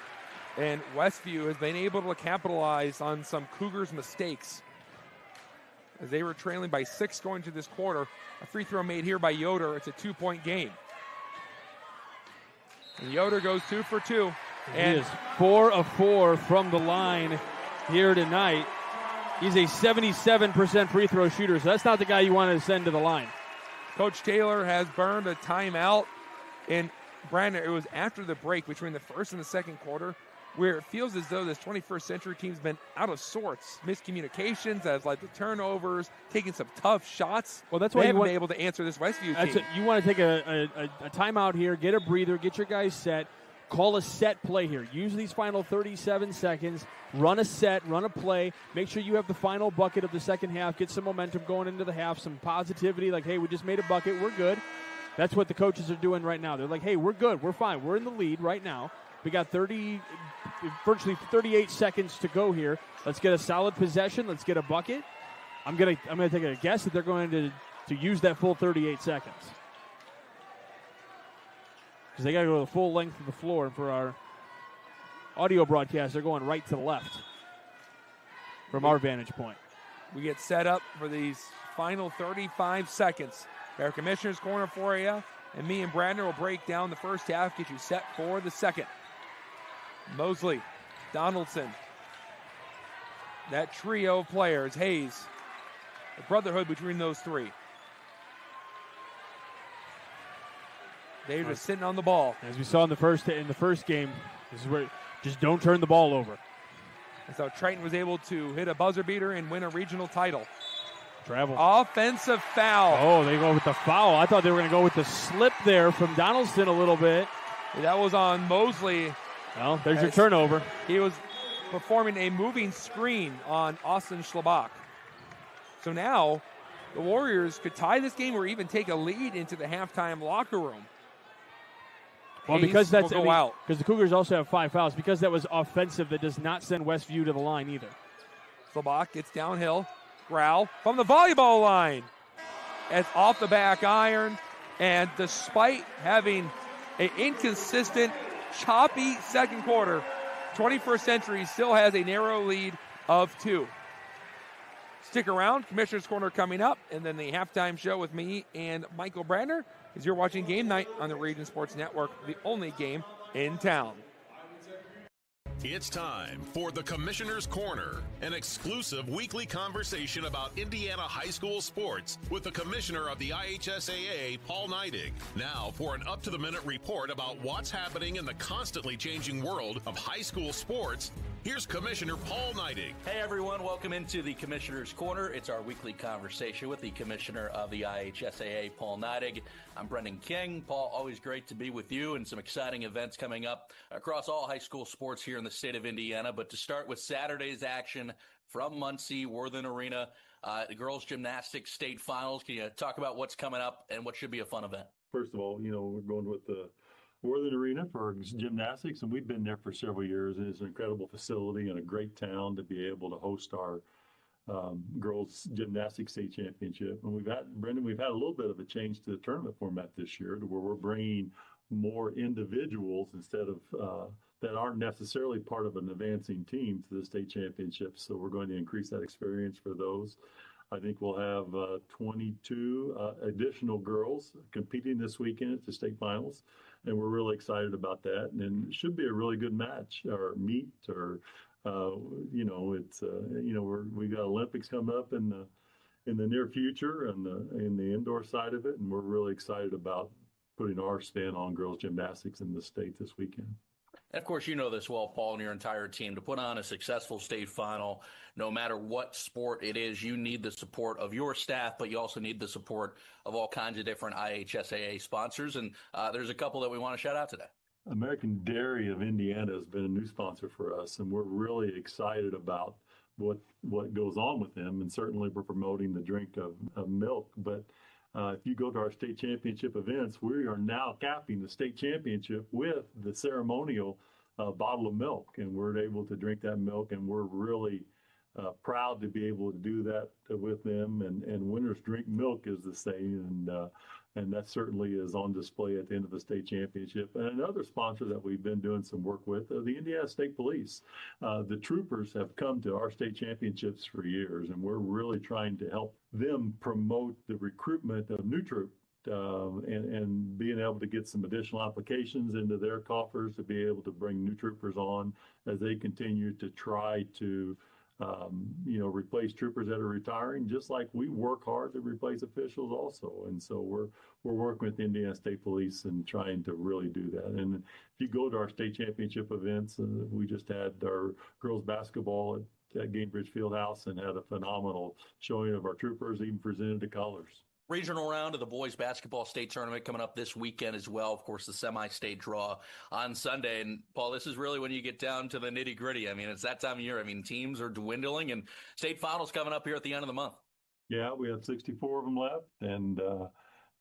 And Westview has been able to capitalize on some Cougars' mistakes. As they were trailing by 6 going to this quarter. A free throw made here by Yoder. It's a 2-point game. And Yoder goes 2 for 2. And he is 4 of 4 from the line here tonight. He's a 77% free throw shooter, so that's not the guy you want to send to the line. Coach Taylor has burned a timeout. And Brandon, it was after the break between the first and the second quarter where it feels as though this 21st Century team's been out of sorts. Miscommunications has led to turnovers, taking some tough shots. Well, that's why they you haven't want been able to answer this Westview team. You want to take a timeout here, get a breather, get your guys set, call a set play here. Use these final 37 seconds, run a set, run a play, make sure you have the final bucket of the second half, get some momentum going into the half, some positivity, like, hey, we just made a bucket, we're good. That's what the coaches are doing right now. They're like, hey, we're good, we're fine, we're in the lead right now. We got virtually 38 seconds to go here. Let's get a solid possession. Let's get a bucket. I'm gonna take a guess that they're going to use that full 38 seconds because they got to go the full length of the floor. And for our audio broadcast, they're going right to the left from our vantage point. We get set up for these final 35 seconds. Our commissioner's corner for you, and me and Brandon will break down the first half, get you set for the second. Mosley, Donaldson, that trio of players, Hayes, the brotherhood between those three. They're just sitting on the ball. As we saw in the first game, this is where just don't turn the ball over. And so Triton was able to hit a buzzer beater and win a regional title. Travel. Offensive foul. Oh, they go with the foul. I thought they were going to go with the slip there from Donaldson a little bit. That was on Mosley. Well, there's your turnover. He was performing a moving screen on Austin Schlabach. So now the Warriors could tie this game or even take a lead into the halftime locker room. Well, because that's out. Because the Cougars also have 5 fouls. Because that was offensive, that does not send Westview to the line either. Schlabach gets downhill. Growl from the volleyball line. It's off the back iron. And despite having an inconsistent, choppy second quarter, 21st Century still has a narrow lead of 2. Stick around. Commissioner's Corner coming up. And then the halftime show with me and Michael Brandner as you're watching Game Night on the Region Sports Network, the only game in town. It's time for the Commissioner's Corner, an exclusive weekly conversation about Indiana high school sports with the commissioner of the IHSAA, Paul Neidig. Now for an up-to-the-minute report about what's happening in the constantly changing world of high school sports, here's Commissioner Paul Neidig. Hey everyone, welcome into the Commissioner's Corner. It's our weekly conversation with the commissioner of the IHSAA, Paul Neidig. I'm Brendan King. Paul, always great to be with you and some exciting events coming up across all high school sports here in the state of Indiana. But to start with Saturday's action from Muncie, Worthen Arena, the girls gymnastics state finals. Can you talk about what's coming up and what should be a fun event? First of all, we're going with the Worthing Arena for gymnastics, and we've been there for several years. And it's an incredible facility and a great town to be able to host our girls gymnastics state championship. And we've had a little bit of a change to the tournament format this year, to where we're bringing more individuals instead of that aren't necessarily part of an advancing team to the state championships. So we're going to increase that experience for those. I think we'll have 22 additional girls competing this weekend at the state finals, and we're really excited about that. And it should be a really good match or meet, or we got Olympics coming up in the near future, and in the indoor side of it, and we're really excited about putting our spin on girls gymnastics in the state this weekend. And of course, you know this well, Paul, and your entire team. To put on a successful state final, no matter what sport it is, you need the support of your staff, but you also need the support of all kinds of different IHSAA sponsors. And there's a couple that we want to shout out today. American Dairy of Indiana has been a new sponsor for us, and we're really excited about what goes on with them. And certainly we're promoting the drink of milk. But if you go to our state championship events, we are now capping the state championship with the ceremonial bottle of milk, and we're able to drink that milk, and we're really proud to be able to do that with them. And winners drink milk, is the saying, and that certainly is on display at the end of the state championship. And another sponsor that we've been doing some work with, the Indiana State Police. The troopers have come to our state championships for years, and we're really trying to help them promote the recruitment of new troops. And being able to get some additional applications into their coffers to be able to bring new troopers on as they continue to try to replace troopers that are retiring, just like we work hard to replace officials also. And so we're working with the Indiana State Police and trying to really do that. And if you go to our state championship events, we just had our girls basketball at Gainbridge Fieldhouse and had a phenomenal showing of our troopers, even presented the colors. Regional round of the boys basketball state tournament coming up this weekend as well. Of course, the semi-state draw on Sunday. And Paul, this is really when you get down to the nitty gritty. I mean, it's that time of year. I mean, teams are dwindling, and state finals coming up here at the end of the month. Yeah, we have 64 of them left, and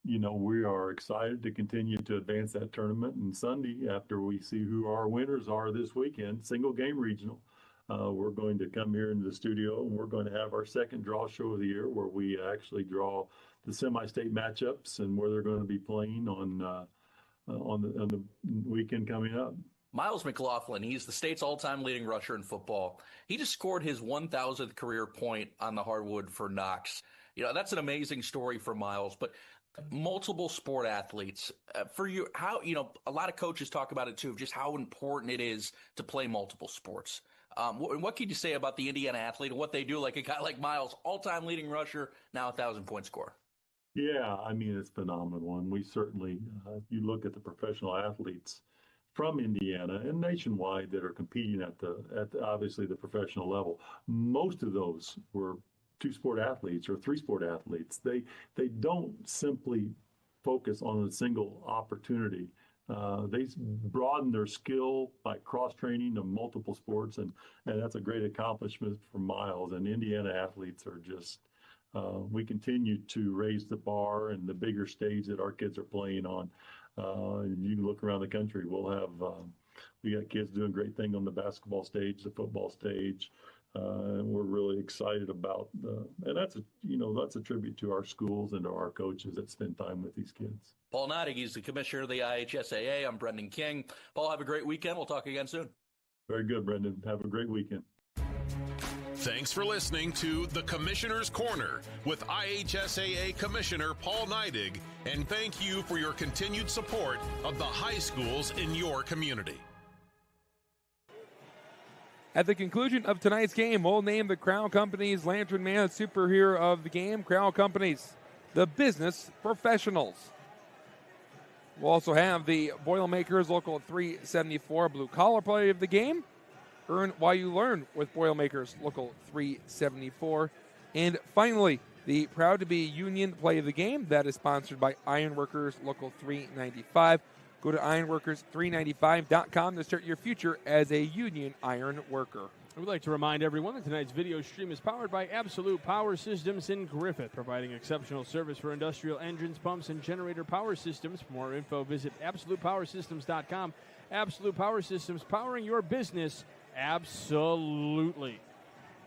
we are excited to continue to advance that tournament. And Sunday, after we see who our winners are this weekend, single game regional, we're going to come here into the studio, and we're going to have our second draw show of the year, where we actually draw the semi-state matchups and where they're going to be playing on the weekend coming up. Miles McLaughlin, he's the state's all-time leading rusher in football. He just scored his 1,000th career point on the hardwood for Knox. That's an amazing story for Miles, but multiple sport athletes. For you, a lot of coaches talk about it too, just how important it is to play multiple sports. What can you say about the Indiana athlete and what they do, like a guy like Miles, all-time leading rusher, now 1,000-point scorer? Yeah, I mean, it's phenomenal. And we certainly, if you look at the professional athletes from Indiana and nationwide that are competing at obviously the professional level, most of those were two-sport athletes or three-sport athletes. They don't simply focus on a single opportunity. They broaden their skill by cross-training to multiple sports, and that's a great accomplishment for Miles. And Indiana athletes are just, we continue to raise the bar and the bigger stage that our kids are playing on. You can look around the country. We got kids doing great things on the basketball stage, the football stage. And we're really excited about, and that's a tribute to our schools and to our coaches that spend time with these kids. Paul Neidig, he's the commissioner of the IHSAA. I'm Brendan King. Paul, have a great weekend. We'll talk again soon. Very good, Brendan. Have a great weekend. Thanks for listening to The Commissioner's Corner with IHSAA Commissioner Paul Neidig, and thank you for your continued support of the high schools in your community. At the conclusion of tonight's game, we'll name the Crown Companies Lantern Man superhero of the game. Crown Companies, the business professionals. We'll also have the Boilermakers Local 374 blue collar player of the game. Earn while you learn with Boilermakers Local 374. And finally, the Proud to Be Union play of the game. That is sponsored by Ironworkers Local 395. Go to ironworkers395.com to start your future as a union iron worker. I would like to remind everyone that tonight's video stream is powered by Absolute Power Systems in Griffith, providing exceptional service for industrial engines, pumps, and generator power systems. For more info, visit AbsolutePowerSystems.com. Absolute Power Systems, powering your business absolutely.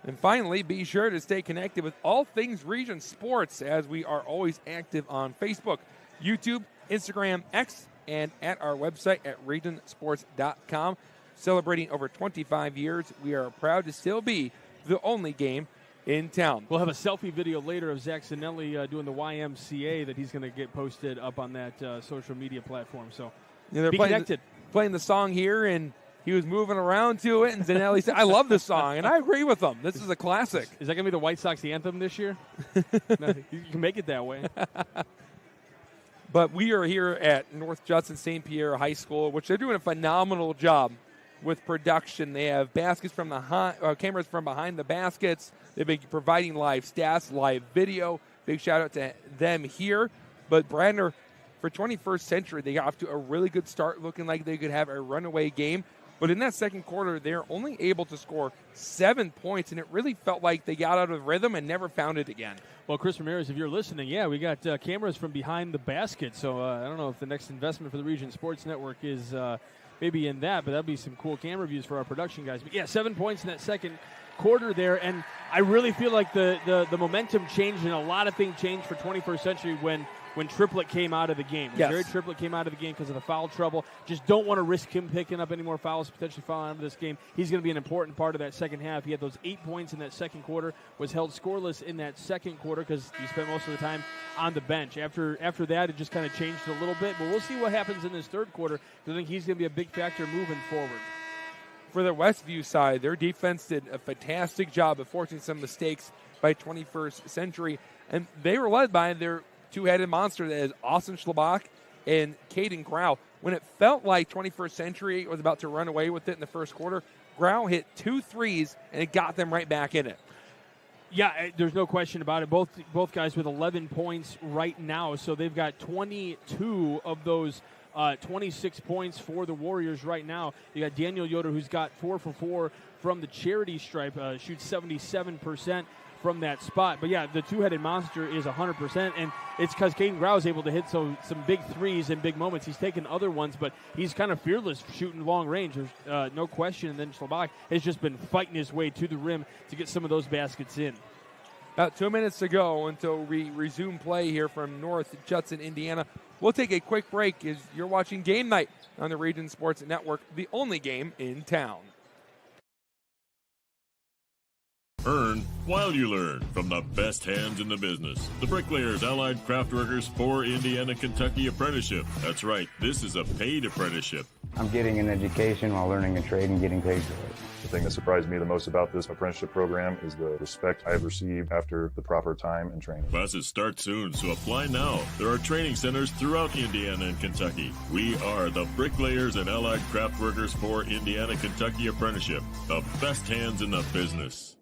And finally, be sure to stay connected with all things Region Sports, as we are always active on Facebook, YouTube, Instagram, X, and at our website at regionsports.com. Celebrating over 25 years, we are proud to still be the only game in town. We'll have a selfie video later of Zach Zanelli doing the YMCA that he's going to get posted up on that social media platform. So they're be connected. Playing the song here, and he was moving around to it, and Zanelli said, I love this song, and I agree with him. This is a classic. Is that going to be the White Sox anthem this year? No, you can make it that way. But we are here at North Judson St. Pierre High School, which they're doing a phenomenal job with production. They have baskets from the cameras from behind the baskets. They've been providing live stats, live video. Big shout out to them here. But Bradner, for 21st Century, they got off to a really good start, looking like they could have a runaway game. But in that second quarter, they're only able to score 7 points, and it really felt like they got out of rhythm and never found it again. Well, Chris Ramirez, if you're listening, we got cameras from behind the basket. So I don't know if the next investment for the Region Sports Network is maybe in that, but that'd be some cool camera views for our production guys. But 7 points in that second quarter there, and I really feel like the momentum changed and a lot of things changed for 21st Century when Triplett came out of the game. Yes. Jared Triplett came out of the game because of the foul trouble. Just don't want to risk him picking up any more fouls, potentially fouling out of this game. He's going to be an important part of that second half. He had those 8 points in that second quarter, was held scoreless in that second quarter because he spent most of the time on the bench. After that, it just kind of changed a little bit, but we'll see what happens in this third quarter because I think he's going to be a big factor moving forward. For the Westview side, their defense did a fantastic job of forcing some mistakes by 21st Century, and they were led by their two-headed monster that is Austin Schlabach and Caden Grau. When it felt like 21st Century was about to run away with it in the first quarter, Grau hit 2 threes, and it got them right back in it. Yeah, there's no question about it. Both guys with 11 points right now, so they've got 22 of those 26 points for the Warriors right now. You got Daniel Yoder, who's got 4 for 4 from the charity stripe, shoots 77% from that spot. But the two-headed monster is 100%, and it's because Caden Grau is able to hit some big threes in big moments. He's taken other ones, but he's kind of fearless shooting long range. There's no question. And then Schlabach has just been fighting his way to the rim to get some of those baskets in. About 2 minutes to go until we resume play here from North Judson, Indiana. We'll take a quick break as you're watching Game Night on the Region Sports Network, the only game in town. Earn while you learn from the best hands in the business. The Bricklayers Allied Craft Workers for Indiana, Kentucky Apprenticeship. That's right, this is a paid apprenticeship. I'm getting an education while learning a trade and getting paid for it. The thing that surprised me the most about this apprenticeship program is the respect I've received after the proper time and training. Classes start soon, so apply now. There are training centers throughout Indiana and Kentucky. We are the Bricklayers and Allied Craft Workers for Indiana, Kentucky Apprenticeship. The best hands in the business.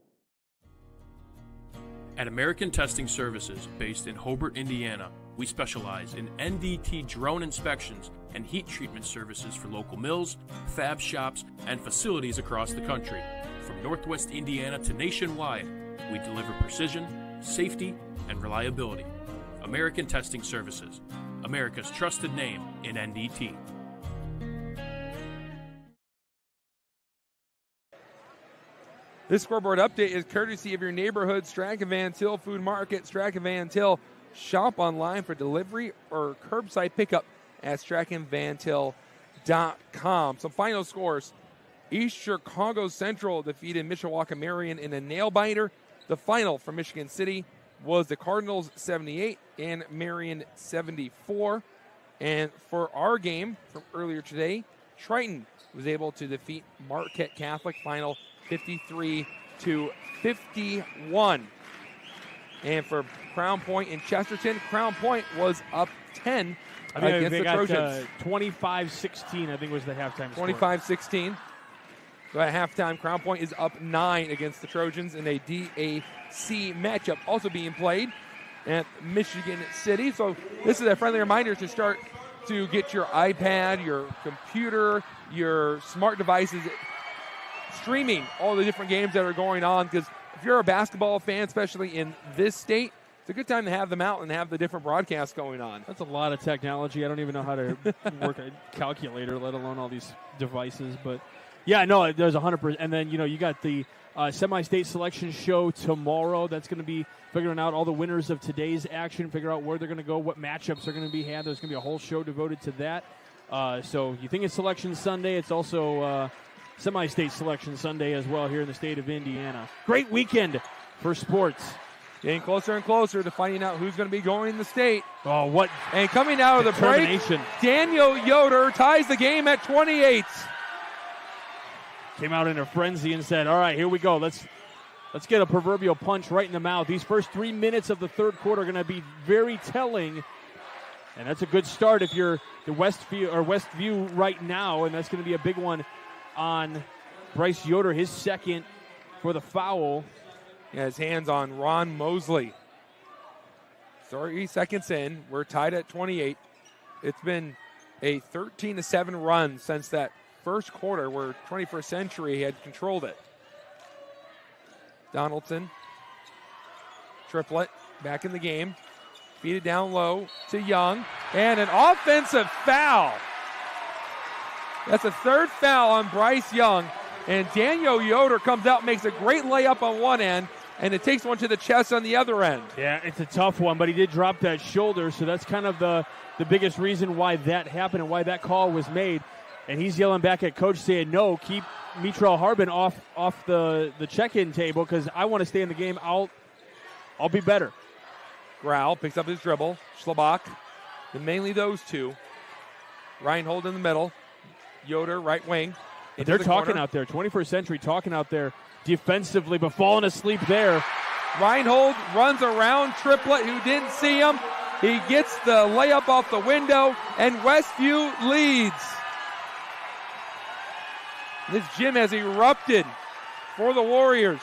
At American Testing Services, based in Hobart, Indiana, we specialize in NDT drone inspections and heat treatment services for local mills, fab shops, and facilities across the country. From Northwest Indiana to nationwide, we deliver precision, safety, and reliability. American Testing Services, America's trusted name in NDT. This scoreboard update is courtesy of your neighborhood Strachan Van Til Food Market. Strachan Van Til. Shop online for delivery or curbside pickup at StrachanVanTil.com. Some final scores. East Chicago Central defeated Mishawaka Marion in a nail-biter. The final for Michigan City was the Cardinals 78 and Marion 74. And for our game from earlier today, Triton was able to defeat Marquette Catholic, final 53-51. And for Crown Point in Chesterton, Crown Point was up 10 against the Trojans. 25-16, I think was the halftime score. 25-16. So at halftime, Crown Point is up 9 against the Trojans in a DAC matchup also being played at Michigan City. So this is a friendly reminder to start to get your iPad, your computer, your smart devices streaming all the different games that are going on, because if you're a basketball fan, especially in this state, it's a good time to have them out and have the different broadcasts going on. That's a lot of technology. I don't even know how to work a calculator, let alone all these devices. But, yeah, no, there's 100%. And then, you got the semi-state selection show tomorrow. That's going to be figuring out all the winners of today's action, figure out where they're going to go, what matchups are going to be had. There's going to be a whole show devoted to that. So you think it's Selection Sunday. It's also semi-state Selection Sunday as well here in the state of Indiana. Great weekend for sports. Getting closer and closer to finding out who's going to be going in the state. Oh, what? And coming out of the break, Daniel Yoder ties the game at 28. Came out in a frenzy and said, all right, here we go. Let's get a proverbial punch right in the mouth. These first 3 minutes of the third quarter are going to be very telling. And that's a good start if you're the Westview right now. And that's going to be a big one on Bryce Yoder, his second for the foul. Yeah, his hands on Ron Mosley. 30 seconds in. We're tied at 28. It's been a 13-7 run since that first quarter where 21st Century had controlled it. Donaldson, triplet, back in the game. Feed it down low to Young. And an offensive foul. That's a third foul on Bryce Young. And Daniel Yoder comes out, makes a great layup on one end, and it takes one to the chest on the other end. Yeah, it's a tough one, but he did drop that shoulder, so that's kind of the biggest reason why that happened and why that call was made. And he's yelling back at coach saying, no, keep Mitrell Harbin off the check-in table because I want to stay in the game. I'll be better. Grau picks up his dribble. Schlabach, and mainly those two. Reinhold in the middle. Yoder, right wing. But they're talking out there. 21st Century talking out there defensively, but falling asleep there. Reinhold runs around Triplet, who didn't see him. He gets the layup off the window, and Westview leads. This gym has erupted for the Warriors.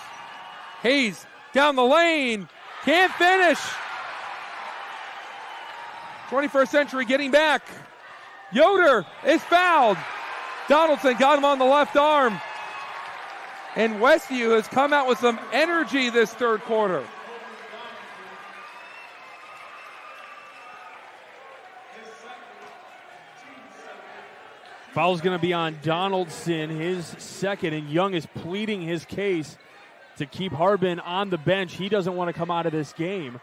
Hayes down the lane. Can't finish. 21st Century getting back. Yoder is fouled. Donaldson got him on the left arm. And Westview has come out with some energy this third quarter. Foul's going to be on Donaldson, his second, and Young is pleading his case to keep Harbin on the bench. He doesn't want to come out of this game,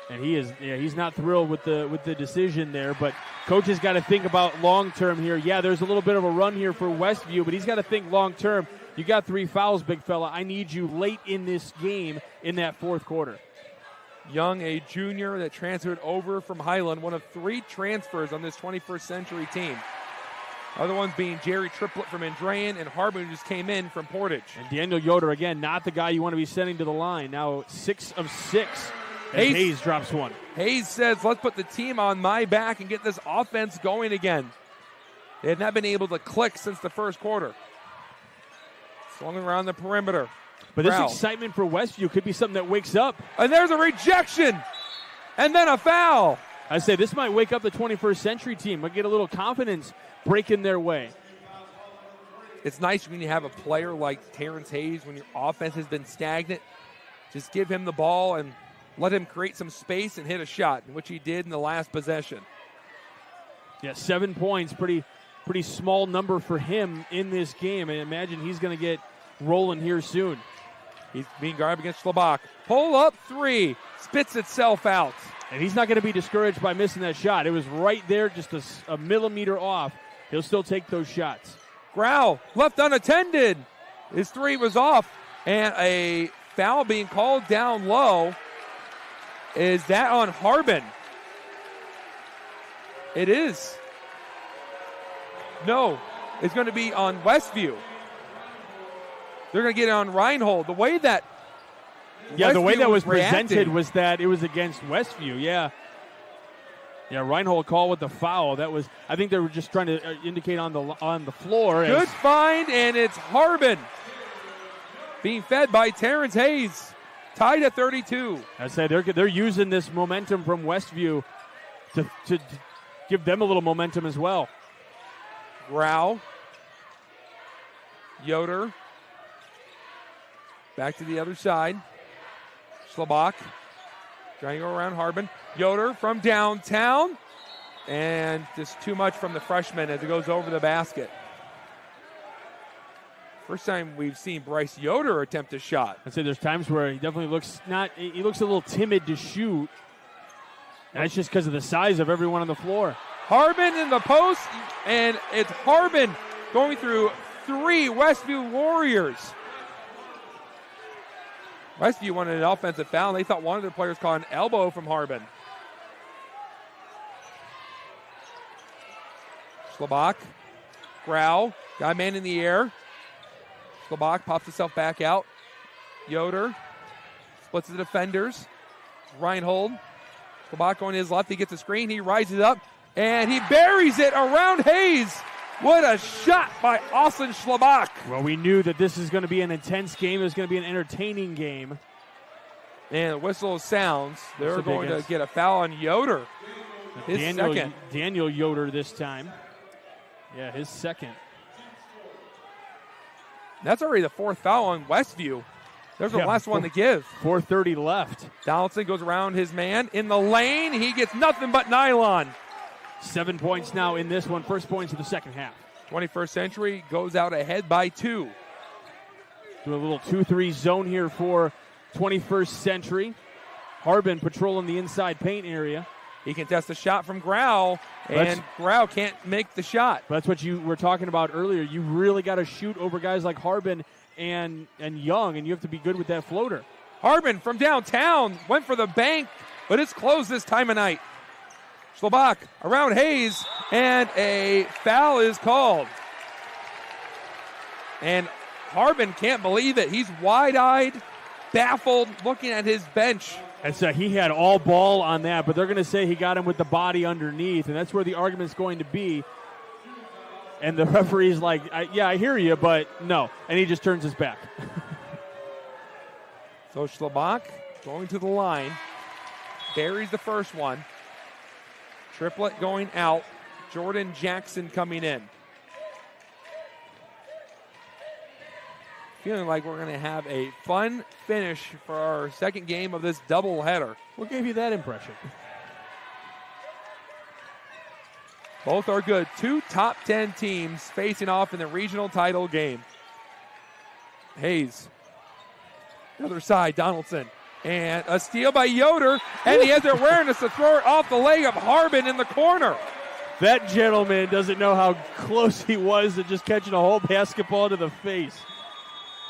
and he's not thrilled with the decision there. But coach has got to think about long term here. Yeah, there's a little bit of a run here for Westview, but he's got to think long term. You got 3 fouls, big fella. I need you late in this game in that fourth quarter. Young, a junior that transferred over from Highland, one of 3 transfers on this 21st Century team. Other ones being Jerry Triplet from Andrean and Harbin, who just came in from Portage. And Daniel Yoder, again, not the guy you want to be sending to the line. Now 6 of 6. Hayes drops one. Hayes says, let's put the team on my back and get this offense going again. They have not been able to click since the first quarter. Swung around the perimeter. But this excitement for Westview could be something that wakes up. And there's a rejection. And then a foul. I say this might wake up the 21st Century team. Might get a little confidence breaking their way. It's nice when you have a player like Terrence Hayes, when your offense has been stagnant. Just give him the ball and let him create some space and hit a shot, which he did in the last possession. Yeah, 7 points, pretty small number for him in this game. I imagine he's going to get rolling here soon. He's being guarded against Schlabach. Pull up 3, spits itself out. And he's not going to be discouraged by missing that shot. It was right there, just a millimeter off. He'll still take those shots. Grau left unattended. His 3 was off. And a foul being called down low. Is that on Harbin? It is. No, it's going to be on Westview. They're going to get it on Reinhold. The way that the way that was presented was that it was against Westview. Yeah, Reinhold call with the foul. That was, I think they were just trying to indicate on the floor. Good find, and it's Harbin being fed by Terrence Hayes. Tied at 32. I said they're using this momentum from Westview to give them a little momentum as well. Grau, Yoder, Back to the other side. Schlabach trying to go around Harbin. Yoder from downtown. And just too much from the freshman as it goes over the basket. First time we've seen Bryce Yoder attempt a shot. I'd say there's times where he definitely looks he looks a little timid to shoot. And that's just because of the size of everyone on the floor. Harbin in the post, and it's Harbin going through 3 Westview Warriors. Westview wanted an offensive foul, and they thought one of their players caught an elbow from Harbin. Schlabach, Grau, got a man in the air. Schlabach pops himself back out. Yoder splits the defenders. Reinhold. Schlabach going to his left. He gets a screen. He rises up, and he buries it around Hayes. What a shot by Austin Schlabach. Well, we knew that this is going to be an intense game. It was going to be an entertaining game. And the whistle sounds. They're going to get a foul on Yoder. His second. Daniel Yoder this time. Yeah, his second. That's already the 4th foul on Westview. There's the last one to give. 4:30 left. Donaldson goes around his man in the lane. He gets nothing but nylon. 7 points now in this one. First points of the second half. 21st Century goes out ahead by 2. Do a little 2-3 zone here for 21st Century. Harbin patrolling the inside paint area. He can test a shot from Grau, and Grau can't make the shot. That's what you were talking about earlier. You really got to shoot over guys like Harbin and Young, and you have to be good with that floater. Harbin from downtown went for the bank, but it's closed this time of night. Schlabach around Hayes, and a foul is called. And Harbin can't believe it. He's wide-eyed, baffled, looking at his bench. He had all ball on that, but they're going to say he got him with the body underneath, and that's where the argument's going to be. And the referee's like, I hear you, but no. And he just turns his back. So Schlabach going to the line. Buries the first one. Triplet going out. Jordan Jackson coming in. Feeling like we're going to have a fun finish for our second game of this doubleheader. What gave you that impression? Both are good. 2 top 10 teams facing off in the regional title game. Hayes. Other side, Donaldson. And a steal by Yoder. And he has the awareness to throw it off the leg of Harbin in the corner. That gentleman doesn't know how close he was to just catching a whole basketball to the face.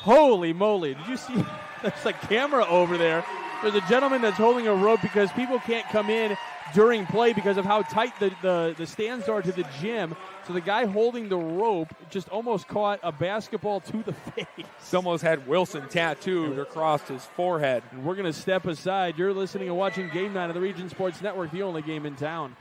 Holy moly. Did you see? There's a camera over there. There's a gentleman that's holding a rope because people can't come in during play because of how tight the stands are to the gym. So the guy holding the rope just almost caught a basketball to the face. He almost had Wilson tattooed across his forehead. And we're going to step aside. You're listening and watching Game Night on the Region Sports Network, the only game in town.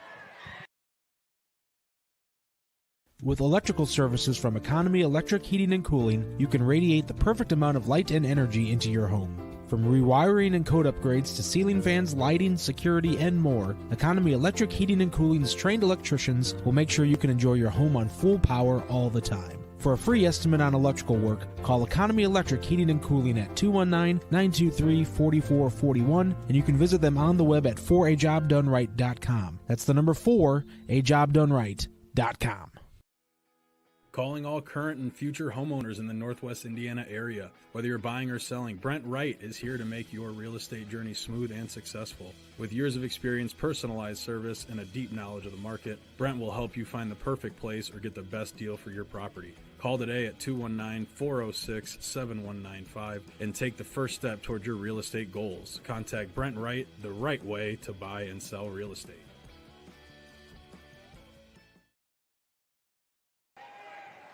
With electrical services from Economy Electric Heating and Cooling, you can radiate the perfect amount of light and energy into your home. From rewiring and code upgrades to ceiling fans, lighting, security, and more, Economy Electric Heating and Cooling's trained electricians will make sure you can enjoy your home on full power all the time. For a free estimate on electrical work, call Economy Electric Heating and Cooling at 219-923-4441, and you can visit them on the web at 4ajobdoneright.com. That's the number 4ajobdoneright.com. Calling all current and future homeowners in the Northwest Indiana area. Whether you're buying or selling, Brent Wright is here to make your real estate journey smooth and successful. With years of experience, personalized service, and a deep knowledge of the market, Brent will help you find the perfect place or get the best deal for your property. Call today at 219-406-7195 and take the first step toward your real estate goals. Contact Brent Wright, the right way to buy and sell real estate.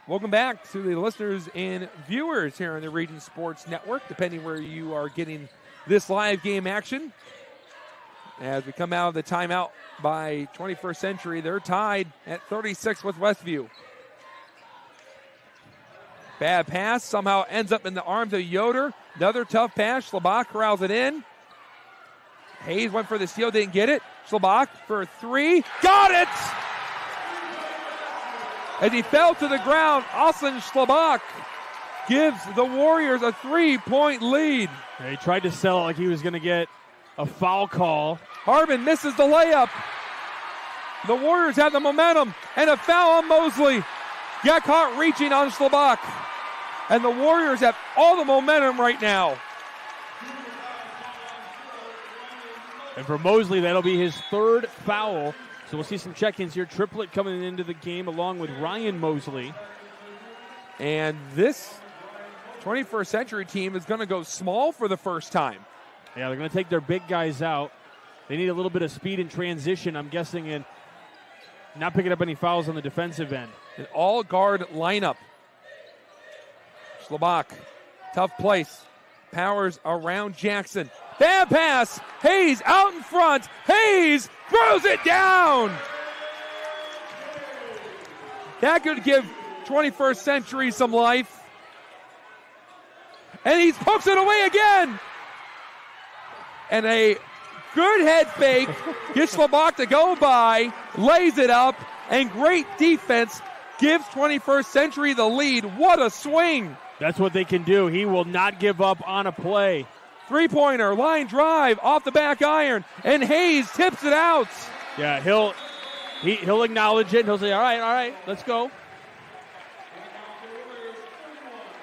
Welcome back to the listeners and viewers here on the Region Sports Network, depending where you are getting this live game action. As we come out of the timeout by 21st Century, they're tied at 36 with Westview. Bad pass, somehow ends up in the arms of Yoder. Another tough pass, Schlabach corrals it in. Hayes went for the steal, didn't get it. Schlabach for 3, got it! As he fell to the ground, Austin Schlabach gives the Warriors a 3-point lead. Yeah, he tried to sell it like he was going to get a foul call. Harbin misses the layup. The Warriors have the momentum, and a foul on Mosley. Got caught reaching on Schlabach. And the Warriors have all the momentum right now. And for Mosley, that'll be his third foul. So we'll see some check-ins here. Triplet coming into the game along with Ryan Mosley. And this 21st Century team is going to go small for the first time. Yeah, they're going to take their big guys out. They need a little bit of speed in transition, I'm guessing, and not picking up any fouls on the defensive end. An all-guard lineup. Schlabach, tough place. Powers around Jackson. Bad pass. Hayes out in front. Hayes throws it down. That could give 21st Century some life. And he pokes it away again. And a good head fake. Gets Schlabach to go by. Lays it up. And great defense gives 21st Century the lead. What a swing. That's what they can do. He will not give up on a play. Three-pointer, line drive, off the back iron, and Hayes tips it out. Yeah, he'll acknowledge it, and he'll say, all right, let's go.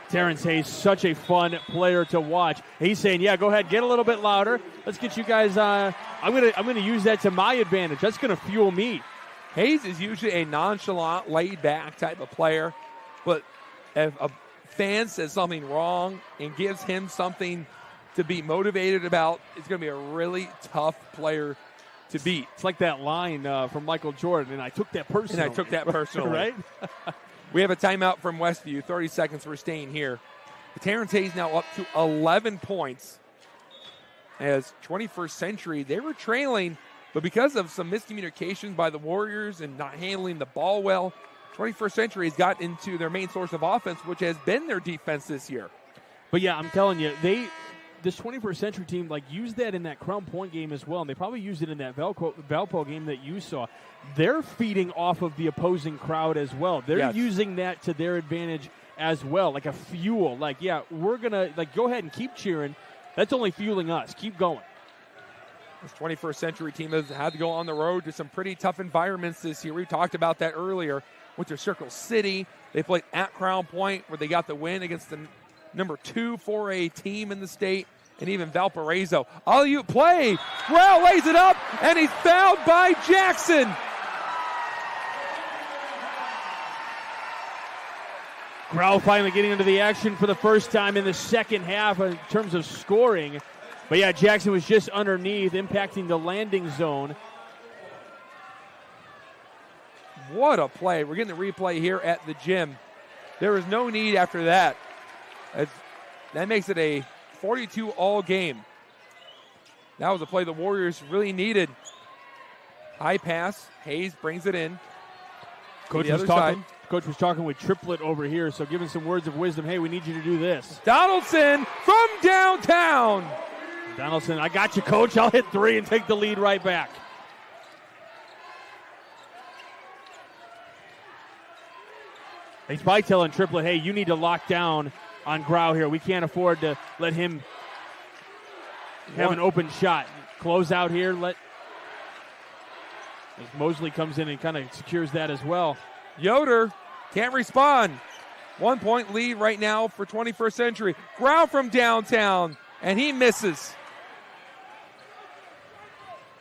Terrence Hayes, such a fun player to watch. He's saying, yeah, go ahead, get a little bit louder. Let's get you guys, I'm gonna use that to my advantage. That's going to fuel me. Hayes is usually a nonchalant, laid-back type of player, but if a fan says something wrong and gives him something to be motivated about, it's going to be a really tough player to beat. It's like that line from Michael Jordan, and I took that personally. Right? We have a timeout from Westview. 30 seconds for staying here. Terrence Hayes now up to 11 points. As 21st Century, they were trailing, but because of some miscommunications by the Warriors and not handling the ball well, 21st Century has got into their main source of offense, which has been their defense this year. But yeah, I'm telling you, this 21st Century team used that in that Crown Point game as well, and they probably used it in that Valpo game that you saw. They're feeding off of the opposing crowd as well. They're using that to their advantage as well, like a fuel. We're going to go ahead and keep cheering. That's only fueling us. Keep going. This 21st Century team has had to go on the road to some pretty tough environments this year. We talked about that earlier with their Circle City. They played at Crown Point where they got the win against the number 2 4A team in the state, and even Valparaiso. Alley-oop play. Grau lays it up, and he's fouled by Jackson. Grau finally getting into the action for the first time in the second half in terms of scoring. But yeah, Jackson was just underneath, impacting the landing zone. What a play. We're getting the replay here at the gym. There was no need after that. That makes it a 42-all game. That was a play the Warriors really needed. High pass. Hayes brings it in. Coach was talking with Triplet over here, so giving some words of wisdom. Hey, we need you to do this. Donaldson from downtown. Donaldson, I got you, Coach. I'll hit 3 and take the lead right back. He's probably telling Triplet, hey, you need to lock down on Grau here. We can't afford to let him have an open shot. Close out here. As Mosley comes in and kind of secures that as well. Yoder can't respond. 1 point lead right now for 21st Century. Grau from downtown, and he misses.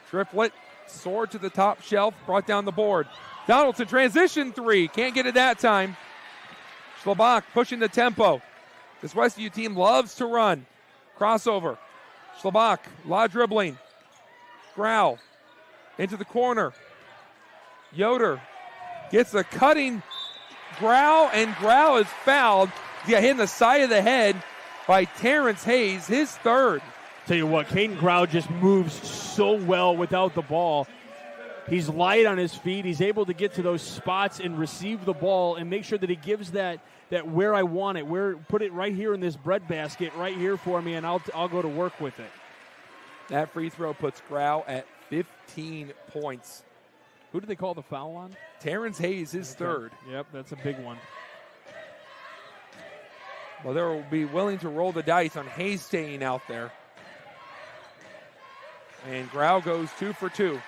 Triplet soared to the top shelf, brought down the board. Donaldson transition 3, can't get it that time. Schlabach pushing the tempo. This Westview team loves to run. Crossover. Schlabach, a lot of dribbling. Grau into the corner. Yoder gets a cutting Grau, and Grau is fouled. He got hit in the side of the head by Terrence Hayes, his third. Tell you what, Caden Grau just moves so well without the ball. He's light on his feet. He's able to get to those spots and receive the ball and make sure that he gives that where I want it. Put it right here in this breadbasket right here for me, and I'll go to work with it. That free throw puts Grau at 15 points. Who did they call the foul on? Terrence Hayes, his third. Yep, that's a big one. Well, they will be willing to roll the dice on Hayes staying out there. And Grau goes 2 for 2.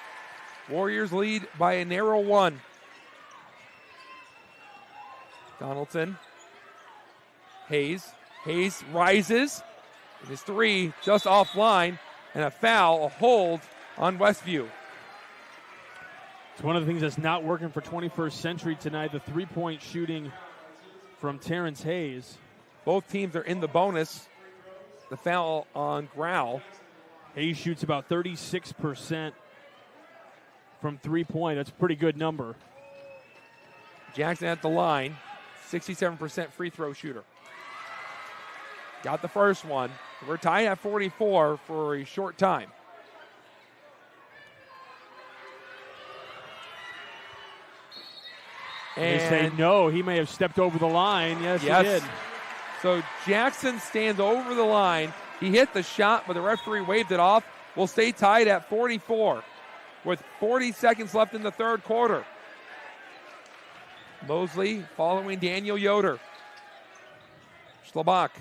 Warriors lead by a narrow 1. Donaldson. Hayes. Hayes rises. It is 3 just offline. And a foul, a hold on Westview. It's one of the things that's not working for 21st Century tonight, the three-point shooting from Terrence Hayes. Both teams are in the bonus. The foul on Grau. Hayes shoots about 36% from three-point. That's a pretty good number. Jackson at the line, 67% free throw shooter. Got the first one. We're tied at 44 for a short time. And they say no, he may have stepped over the line. Yes, he did. So Jackson stands over the line. He hit the shot, but the referee waved it off. We'll stay tied at 44 with 40 seconds left in the third quarter. Mosley following Daniel Yoder. Schlabach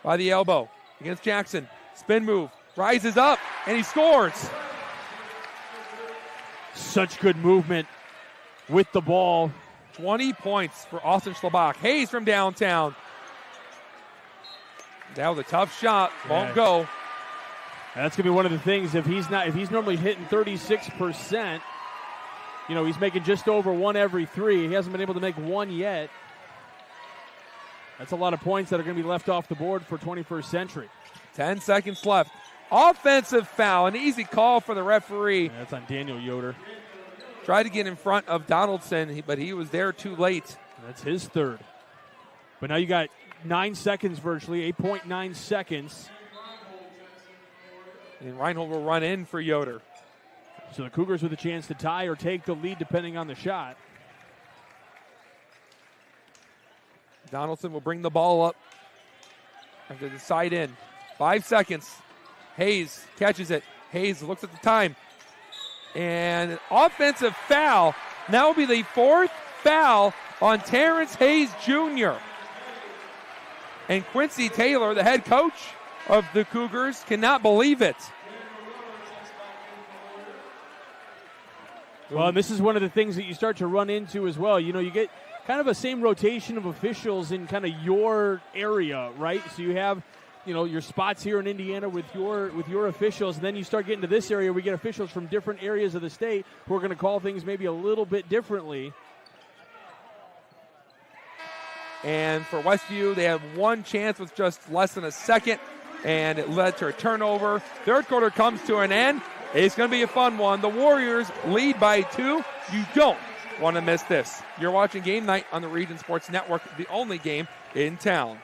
by the elbow against Jackson. Spin move, rises up, and he scores. Such good movement with the ball. 20 points for Austin Schlabach. Hayes from downtown. That was a tough shot. Won't go. That's gonna be one of the things. If he's normally hitting 36%, he's making just over 1 every 3. He hasn't been able to make 1 yet. That's a lot of points that are going to be left off the board for 21st Century. 10 seconds left. Offensive foul, an easy call for the referee. Yeah, that's on Daniel Yoder. Tried to get in front of Donaldson, but he was there too late. That's his third. But now you got 9 seconds virtually, 8.9 seconds. And Reinhold will run in for Yoder. So the Cougars with a chance to tie or take the lead depending on the shot. Donaldson will bring the ball up after the side in. 5 seconds. Hayes catches it. Hayes looks at the time. And an offensive foul. Now will be the 4th foul on Terrence Hayes Jr. And Quincy Taylor, the head coach of the Cougars, cannot believe it. Well, and this is one of the things that you start to run into as well. You get kind of a same rotation of officials in kind of your area, right? So you have, your spots here in Indiana with your officials, and then you start getting to this area. We get officials from different areas of the state who are going to call things maybe a little bit differently. And for Westview, they have one chance with just less than a second, and it led to a turnover. Third quarter comes to an end. It's going to be a fun one. The Warriors lead by 2. You don't want to miss this. You're watching Game Night on the Region Sports Network, the only game in town.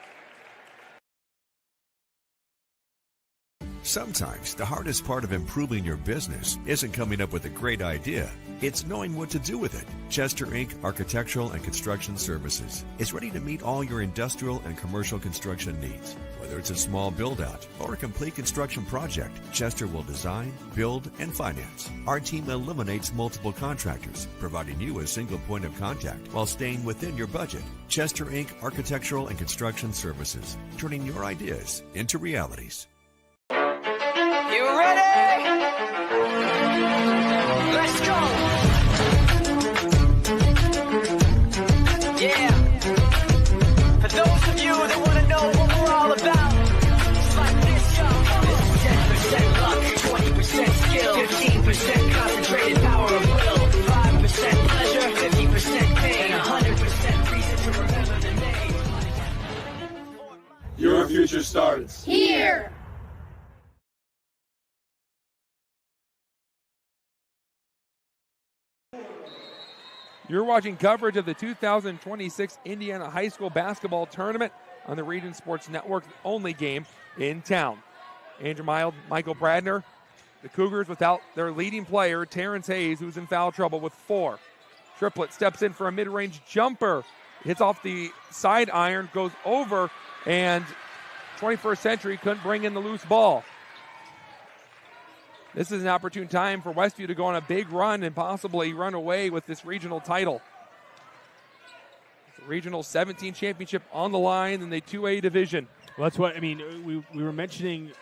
Sometimes the hardest part of improving your business isn't coming up with a great idea. It's knowing what to do with it. Chester Inc. Architectural and Construction Services is ready to meet all your industrial and commercial construction needs. Whether it's a small build-out or a complete construction project, Chester will design, build, and finance. Our team eliminates multiple contractors, providing you a single point of contact while staying within your budget. Chester Inc. Architectural and Construction Services, turning your ideas into realities. You ready? Let's go. Yeah. For those of you that want to know what we're all about, it's like this, y'all. It's 10% luck, 20% skill, 15% concentrated power of will, 5% pleasure, 50% pain, and 100% reason to remember the name. Your future starts here. You're watching coverage of the 2026 Indiana High School Basketball Tournament on the Region Sports Network, the only game in town. Andrew Mild, Michael Bradner, the Cougars without their leading player, Terrence Hayes, who's in foul trouble with 4. Triplett steps in for a mid-range jumper. Hits off the side iron, goes over, and 21st Century couldn't bring in the loose ball. This is an opportune time for Westview to go on a big run and possibly run away with this regional title. The Regional 17 championship on the line in the 2A division. Well, that's what, I mean, we were mentioning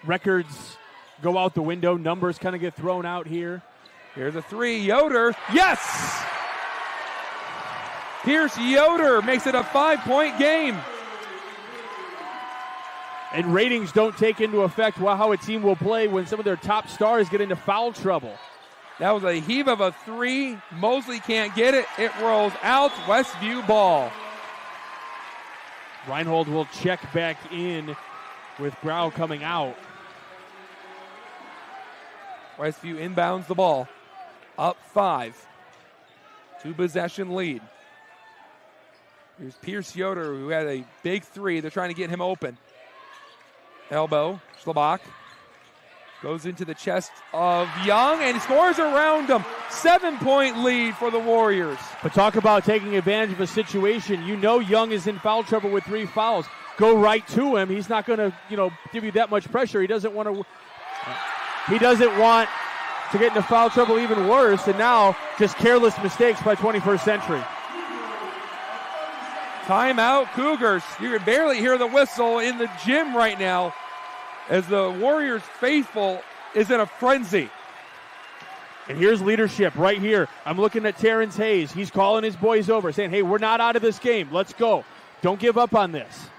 records go out the window. Numbers kind of get thrown out here. Here's a three. Yoder. Yes! Pierce Yoder makes it a 5-point game. And ratings don't take into effect how a team will play when some of their top stars get into foul trouble. That was a heave of a three. Mosley can't get it. It rolls out. Westview ball. Reinhold will check back in with Grau coming out. Westview inbounds the ball. Up 5. 2-possession lead. Here's Pierce Yoder, who had a big three. They're trying to get him open. Elbow. Schlabach goes into the chest of Young and scores around him. 7-point lead for the Warriors. But talk about taking advantage of a situation. You know Young is in foul trouble with 3 fouls. Go right to him. He's not going to, give you that much pressure. He doesn't want to get into foul trouble even worse. And now just careless mistakes by 21st Century. Timeout, Cougars. You can barely hear the whistle in the gym right now as the Warriors faithful is in a frenzy. And here's leadership right here. I'm looking at Terrence Hayes. He's calling his boys over, saying, hey, we're not out of this game. Let's go. Don't give up on this.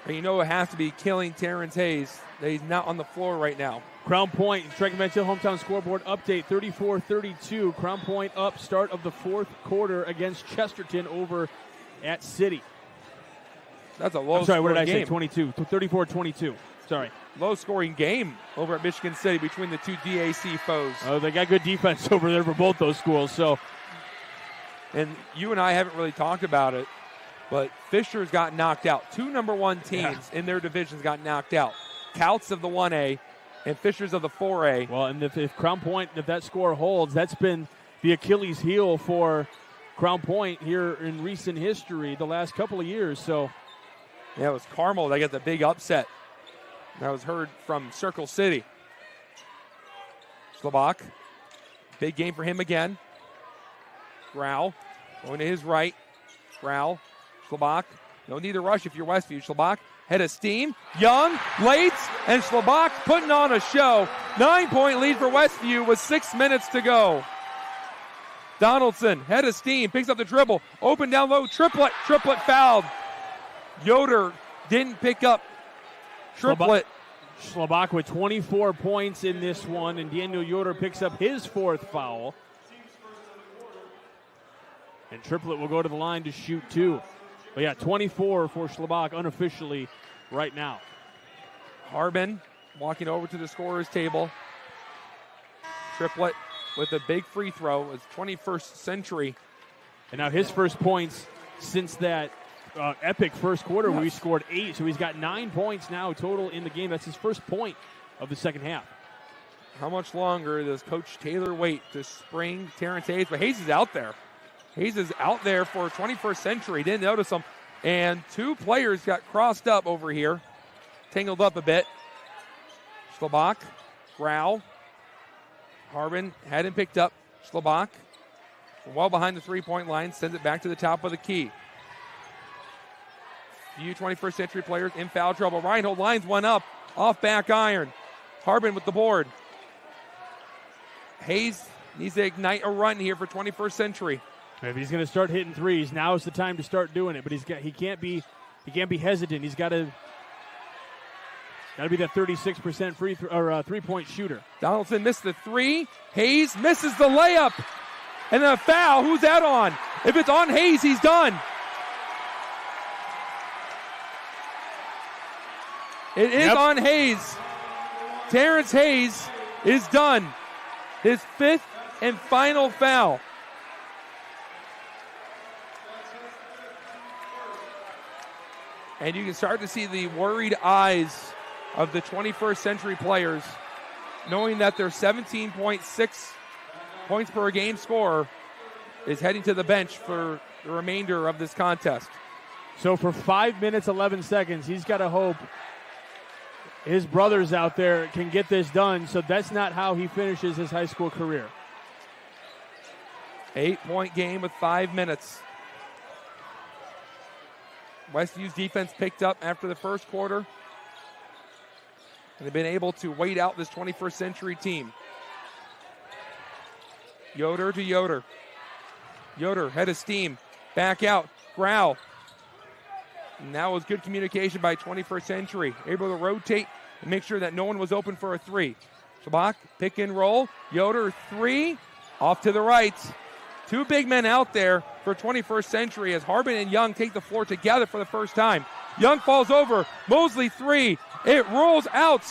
And it has to be killing Terrence Hayes. He's not on the floor right now. Crown Point, Striking Bench Hill hometown scoreboard update, 34-32. Crown Point up, start of the 4th quarter against Chesterton over at City. That's a low I'm sorry, what did I game. say? 22. 34-22. Sorry. Low-scoring game over at Michigan City between the two DAC foes. Oh, they got good defense over there for both those schools. So, and you and I haven't really talked about it, but Fisher's got knocked out. 2 number 1 teams in their divisions got knocked out. Couts of the 1A and Fishers of the 4A. Well, and if Crown Point, if that score holds, that's been the Achilles heel for Crown Point here in recent history, the last couple of years. So, yeah, it was Carmel. They got the big upset. That was heard from Circle City. Schlabach. Big game for him again. Grau going to his right. Grau. Schlabach. No need to rush if you're Westview. Schlabach. Head of steam. Young. Late. And Schlabach putting on a show. 9-point lead for Westview with 6 minutes to go. Donaldson. Head of steam. Picks up the dribble. Open down low. Triplet. Triplet fouled. Yoder didn't pick up triplet. Schlabach with 24 points in this one, and Daniel Yoder picks up his 4th foul. And Triplet will go to the line to shoot 2. But yeah, 24 for Schlabach unofficially right now. Harbin walking over to the scorer's table. Triplet with a big free throw. It's 21st Century. And now his first points since that epic first quarter where he scored 8. So he's got 9 points now total in the game. That's his first point of the second half. How much longer does Coach Taylor wait to spring Terrence Hayes? But Hayes is out there. Hayes is out there for 21st Century. Didn't notice him. And 2 players got crossed up over here. Tangled up a bit. Schlabach. Grau. Harbin hadn't picked up. Schlabach. Well behind the 3-point line. Sends it back to the top of the key. Few 21st Century players in foul trouble. Reinhold lines one up. Off back iron. Harbin with the board. Hayes needs to ignite a run here for 21st Century. If he's going to start hitting threes, now is the time to start doing it. But he can't be hesitant. He's got to be that 36% free or 3-point shooter. Donaldson missed the 3. Hayes misses the layup, and then a foul. Who's that on? If it's on Hayes, he's done. It is on Hayes. Terrence Hayes is done. His 5th and final foul. And you can start to see the worried eyes of the 21st Century players, knowing that their 17.6 points per game scorer is heading to the bench for the remainder of this contest. So for 5 minutes, 11 seconds, he's got to hope his brothers out there can get this done. So that's not how he finishes his high school career. 8-point game with 5 minutes. Westview's defense picked up after the first quarter. And they've been able to wait out this 21st Century team. Yoder to Yoder. Yoder, head of steam. Back out. Grau. And that was good communication by 21st Century. Able to rotate and make sure that no one was open for a three. Shabak, pick and roll. Yoder, three. Off to the right. Two big men out there for 21st Century as Harbin and Young take the floor together for the first time. Young falls over. Mosley, three. It rolls out.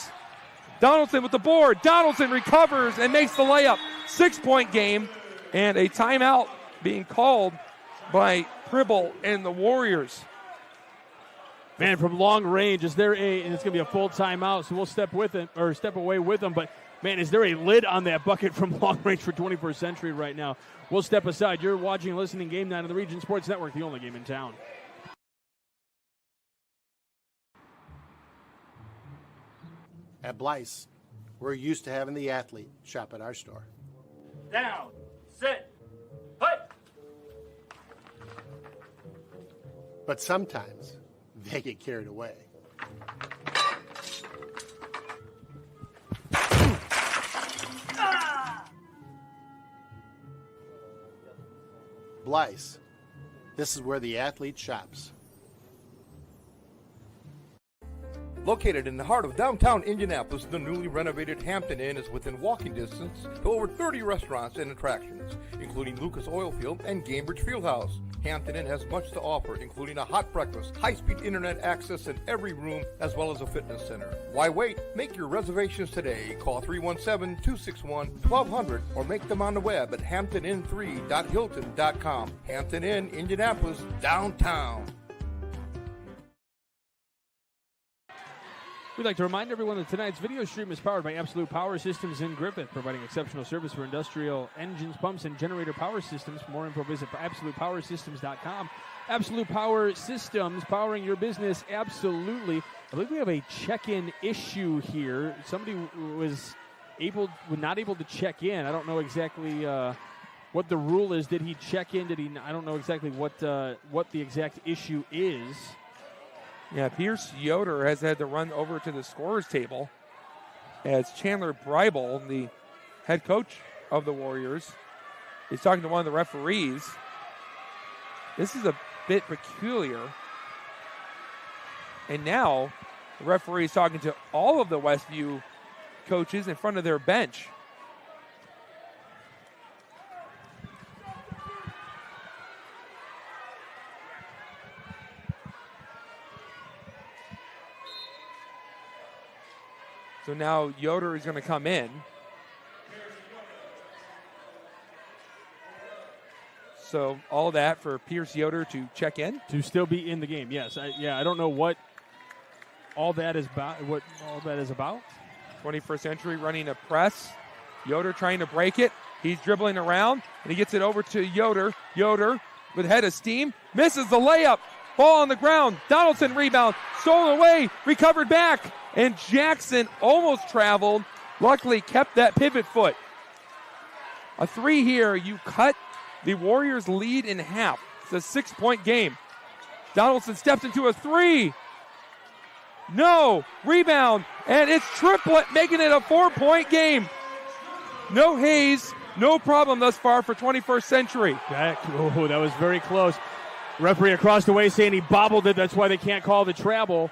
Donaldson with the board. Donaldson recovers and makes the layup. 6-point game. And a timeout being called by Pribble and the Warriors. Man, from long range, is there and it's going to be a full timeout, so we'll step away with them. But, man, is there a lid on that bucket from long range for 21st Century right now? We'll step aside. You're watching and listening Game 9 on the Region Sports Network, the only game in town. At Blyce, we're used to having the athlete shop at our store. Down, sit, put. But sometimes they get carried away. Blyce, this is where the athlete shops. Located in the heart of downtown Indianapolis, the newly renovated Hampton Inn is within walking distance to over 30 restaurants and attractions, including Lucas Oil Field and Gamebridge Fieldhouse. Hampton Inn has much to offer, including a hot breakfast, high-speed internet access in every room, as well as a fitness center. Why wait? Make your reservations today. Call 317-261-1200 or make them on the web at hamptonin3.hilton.com. Hampton Inn, Indianapolis, downtown. We'd like to remind everyone that tonight's video stream is powered by Absolute Power Systems in Griffith, providing exceptional service for industrial engines, pumps, and generator power systems. For more info, visit AbsolutePowerSystems.com. Absolute Power Systems, powering your business absolutely. I believe we have a check-in issue here. Somebody was not able to check in. I don't know exactly what the rule is. Did he check in? I don't know exactly what the exact issue is. Yeah, Pierce Yoder has had to run over to the scorer's table as Chandler Breibel, the head coach of the Warriors, is talking to one of the referees. This is a bit peculiar. And now the referee is talking to all of the Westview coaches in front of their bench. So now Yoder is going to come in. So all that for Pierce Yoder to check in. To still be in the game, yes. I don't know what all that is about. 21st Century running a press. Yoder trying to break it. He's dribbling around, and he gets it over to Yoder. Yoder with head of steam. Misses the layup. Ball on the ground. Donaldson rebound. Stolen away. Recovered back. And Jackson almost traveled. Luckily kept that pivot foot. A three here. You cut the Warriors' lead in half. It's a 6-point game. Donaldson steps into a three. No. Rebound. And it's triplet, making it a 4-point game. No Hayes. No problem thus far for 21st Century. That was very close. Referee across the way saying he bobbled it. That's why they can't call the travel.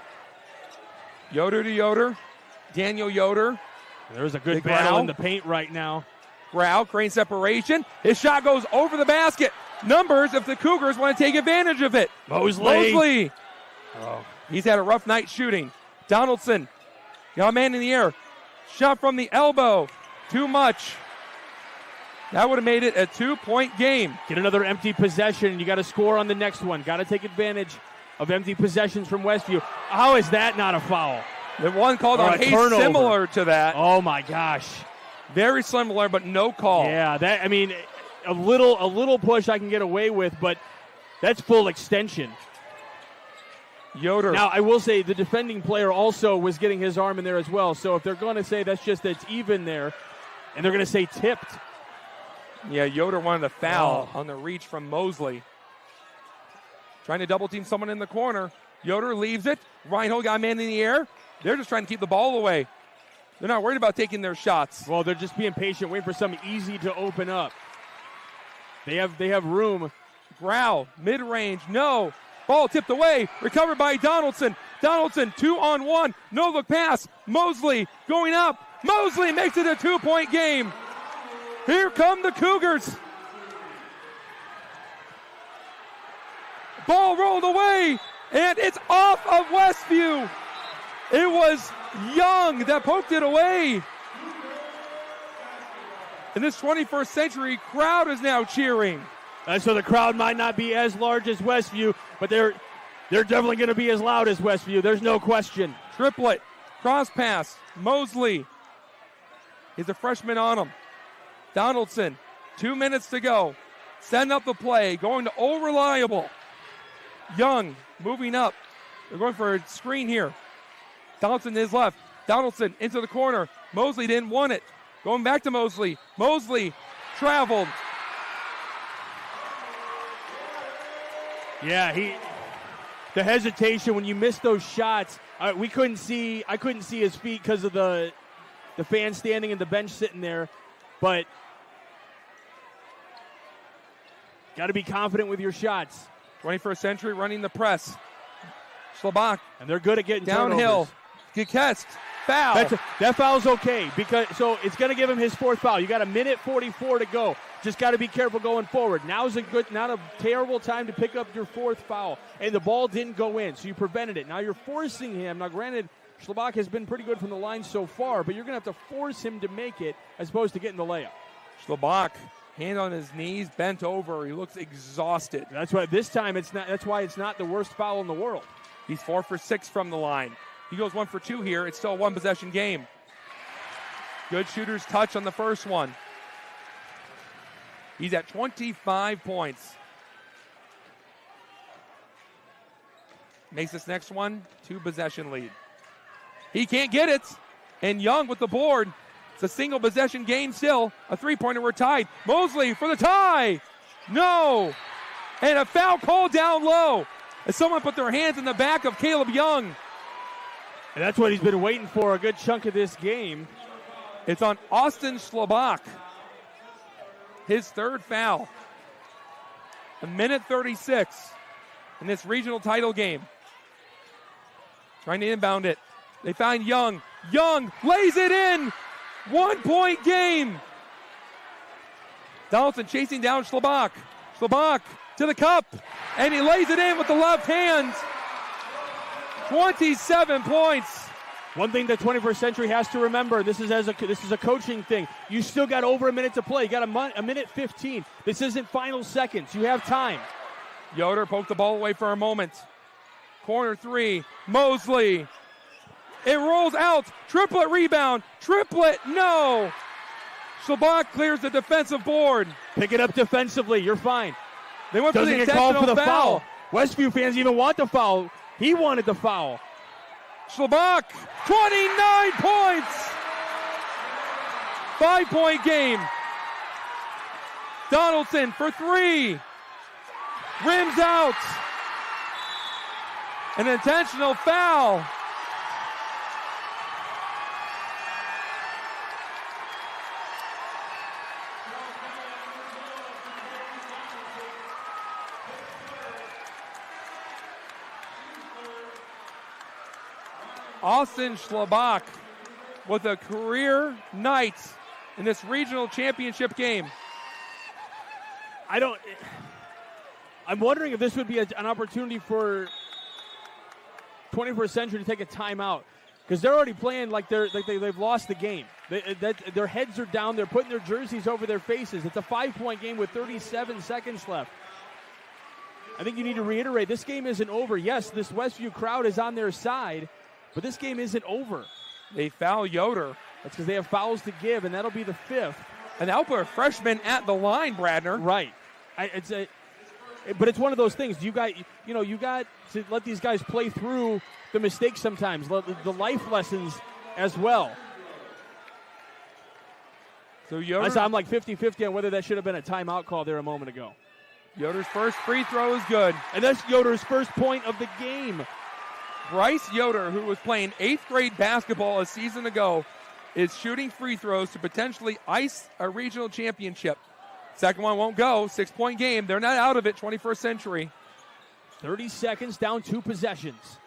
Yoder to Yoder. Daniel Yoder. There's a good battle in the paint right now. Grau, crane separation. His shot goes over the basket. Numbers if the Cougars want to take advantage of it. Mosley. Oh, he's had a rough night shooting. Donaldson. Got a man in the air. Shot from the elbow. Too much. That would have made it a 2-point game. Get another empty possession. You got to score on the next one. Got to take advantage of empty possessions from Westview. How is that not a foul? The one called on Hayes similar to that. Oh my gosh. Very similar, but no call. Yeah, a little push I can get away with, but that's full extension. Yoder. Now, I will say the defending player also was getting his arm in there as well. So if they're going to say that's even there, and they're going to say tipped. Yeah, Yoder wanted a foul on the reach from Mosley. Trying to double team someone in the corner. Yoder leaves it. Reinhold got a man in the air. They're just trying to keep the ball away. They're not worried about taking their shots. Well, they're just being patient, waiting for something easy to open up. They have room. Grau, mid-range, no. Ball tipped away, recovered by Donaldson. Donaldson, 2-on-1, no look pass. Mosley going up. Mosley makes it a 2-point game. Here come the Cougars. Ball rolled away, and it's off of Westview. It was Young that poked it away. And this 21st century crowd is now cheering. So the crowd might not be as large as Westview, but they're definitely going to be as loud as Westview. There's no question. Triplet, cross pass, Mosley. He's a freshman on him. Donaldson, 2 minutes to go. Setting up the play, going to Old Reliable. Young moving up. They're going for a screen here. Donaldson is left. Donaldson into the corner. Mosley didn't want it. Going back to Mosley. Mosley traveled. Yeah, the hesitation when you miss those shots. I couldn't see his feet because of the fans standing and the bench sitting there, but got to be confident with your shots. 21st century running the press. Schlabach. And they're good at getting downhill. Gekest. Foul. That foul's okay because it's going to give him his fourth foul. You got 1:44 to go. Just got to be careful going forward. Now's not a terrible time to pick up your fourth foul. And the ball didn't go in, so you prevented it. Now you're forcing him. Now, granted, Schlabach has been pretty good from the line so far, but you're going to have to force him to make it as opposed to getting the layup. Schlabach, hand on his knees, bent over. He looks exhausted. That's why this time it's not. That's why it's not the worst foul in the world. He's 4 for 6 from the line. He goes 1 for 2 here. It's still a one-possession game. Good shooter's touch on the first one. He's at 25 points. Makes this next one 2-possession lead. He can't get it. And Young with the board. It's a single possession game still. A three-pointer, we're tied. Mosley for the tie. No. And a foul call down low as someone put their hands in the back of Caleb Young. And that's what he's been waiting for a good chunk of this game. It's on Austin Schlabach. His third foul. 1:36 in this regional title game. Trying to inbound it. They find Young. Young lays it in. 1-point game. Donaldson chasing down Schlabach. Schlabach to the cup. And he lays it in with the left hand. 27 points. One thing the 21st century has to remember, this is a coaching thing. You still got over a minute to play. You got a minute 15. This isn't final seconds. You have time. Yoder poked the ball away for a moment. Corner three. Mosley. It rolls out. Triplet rebound. Triplet. No. Schlabach clears the defensive board. Pick it up defensively. You're fine. They went Doesn't for the get called for the foul. Westview fans even want the foul. He wanted the foul. Schlabach, 29 points. 5-point game. Donaldson for 3. Rims out. An intentional foul. Austin Schlabach with a career night in this regional championship game. I'm wondering if this would be an opportunity for 21st Century to take a timeout because they're already playing like they've lost the game. Their heads are down. They're putting their jerseys over their faces. It's a 5-point game with 37 seconds left. I think you need to reiterate, this game isn't over. Yes, this Westview crowd is on their side, but this game isn't over. They foul Yoder. That's because they have fouls to give, and that'll be the 5th. And that'll put a freshman at the line, Bradner. Right. But it's one of those things. You got to let these guys play through the mistakes sometimes, the life lessons as well. So Yoder, I'm like 50-50 on whether that should have been a timeout call there a moment ago. Yoder's first free throw is good. And that's Yoder's first point of the game. Bryce Yoder, who was playing 8th grade basketball a season ago, is shooting free throws to potentially ice a regional championship. Second one won't go. 6-point game. They're not out of it, 21st Century. 30 seconds, down 2 possessions.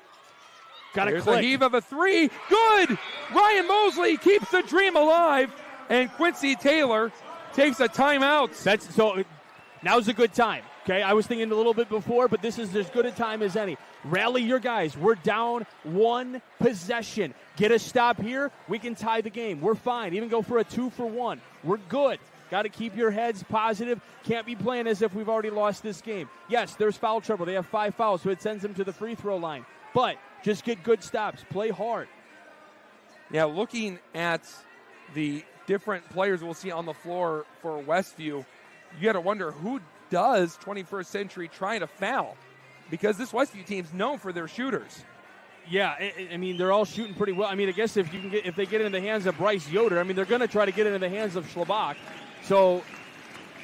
Got to There's click. a heave of a three. Good! Ryan Mosley keeps the dream alive, and Quincy Taylor takes a timeout. So now's a good time. Okay, I was thinking a little bit before, but this is as good a time as any. Rally your guys. We're down 1 possession. Get a stop here. We can tie the game. We're fine. Even go for a 2-for-1. We're good. Got to keep your heads positive. Can't be playing as if we've already lost this game. Yes, there's foul trouble. They have 5 fouls, so it sends them to the free throw line. But just get good stops. Play hard. Yeah, looking at the different players we'll see on the floor for Westview, you got to wonder who does 21st Century try to foul, because this Westview team's known for their shooters. Yeah, I mean, they're all shooting pretty well. I mean, I guess if they get into the hands of Bryce Yoder, I mean, they're going to try to get into the hands of Schlabach. So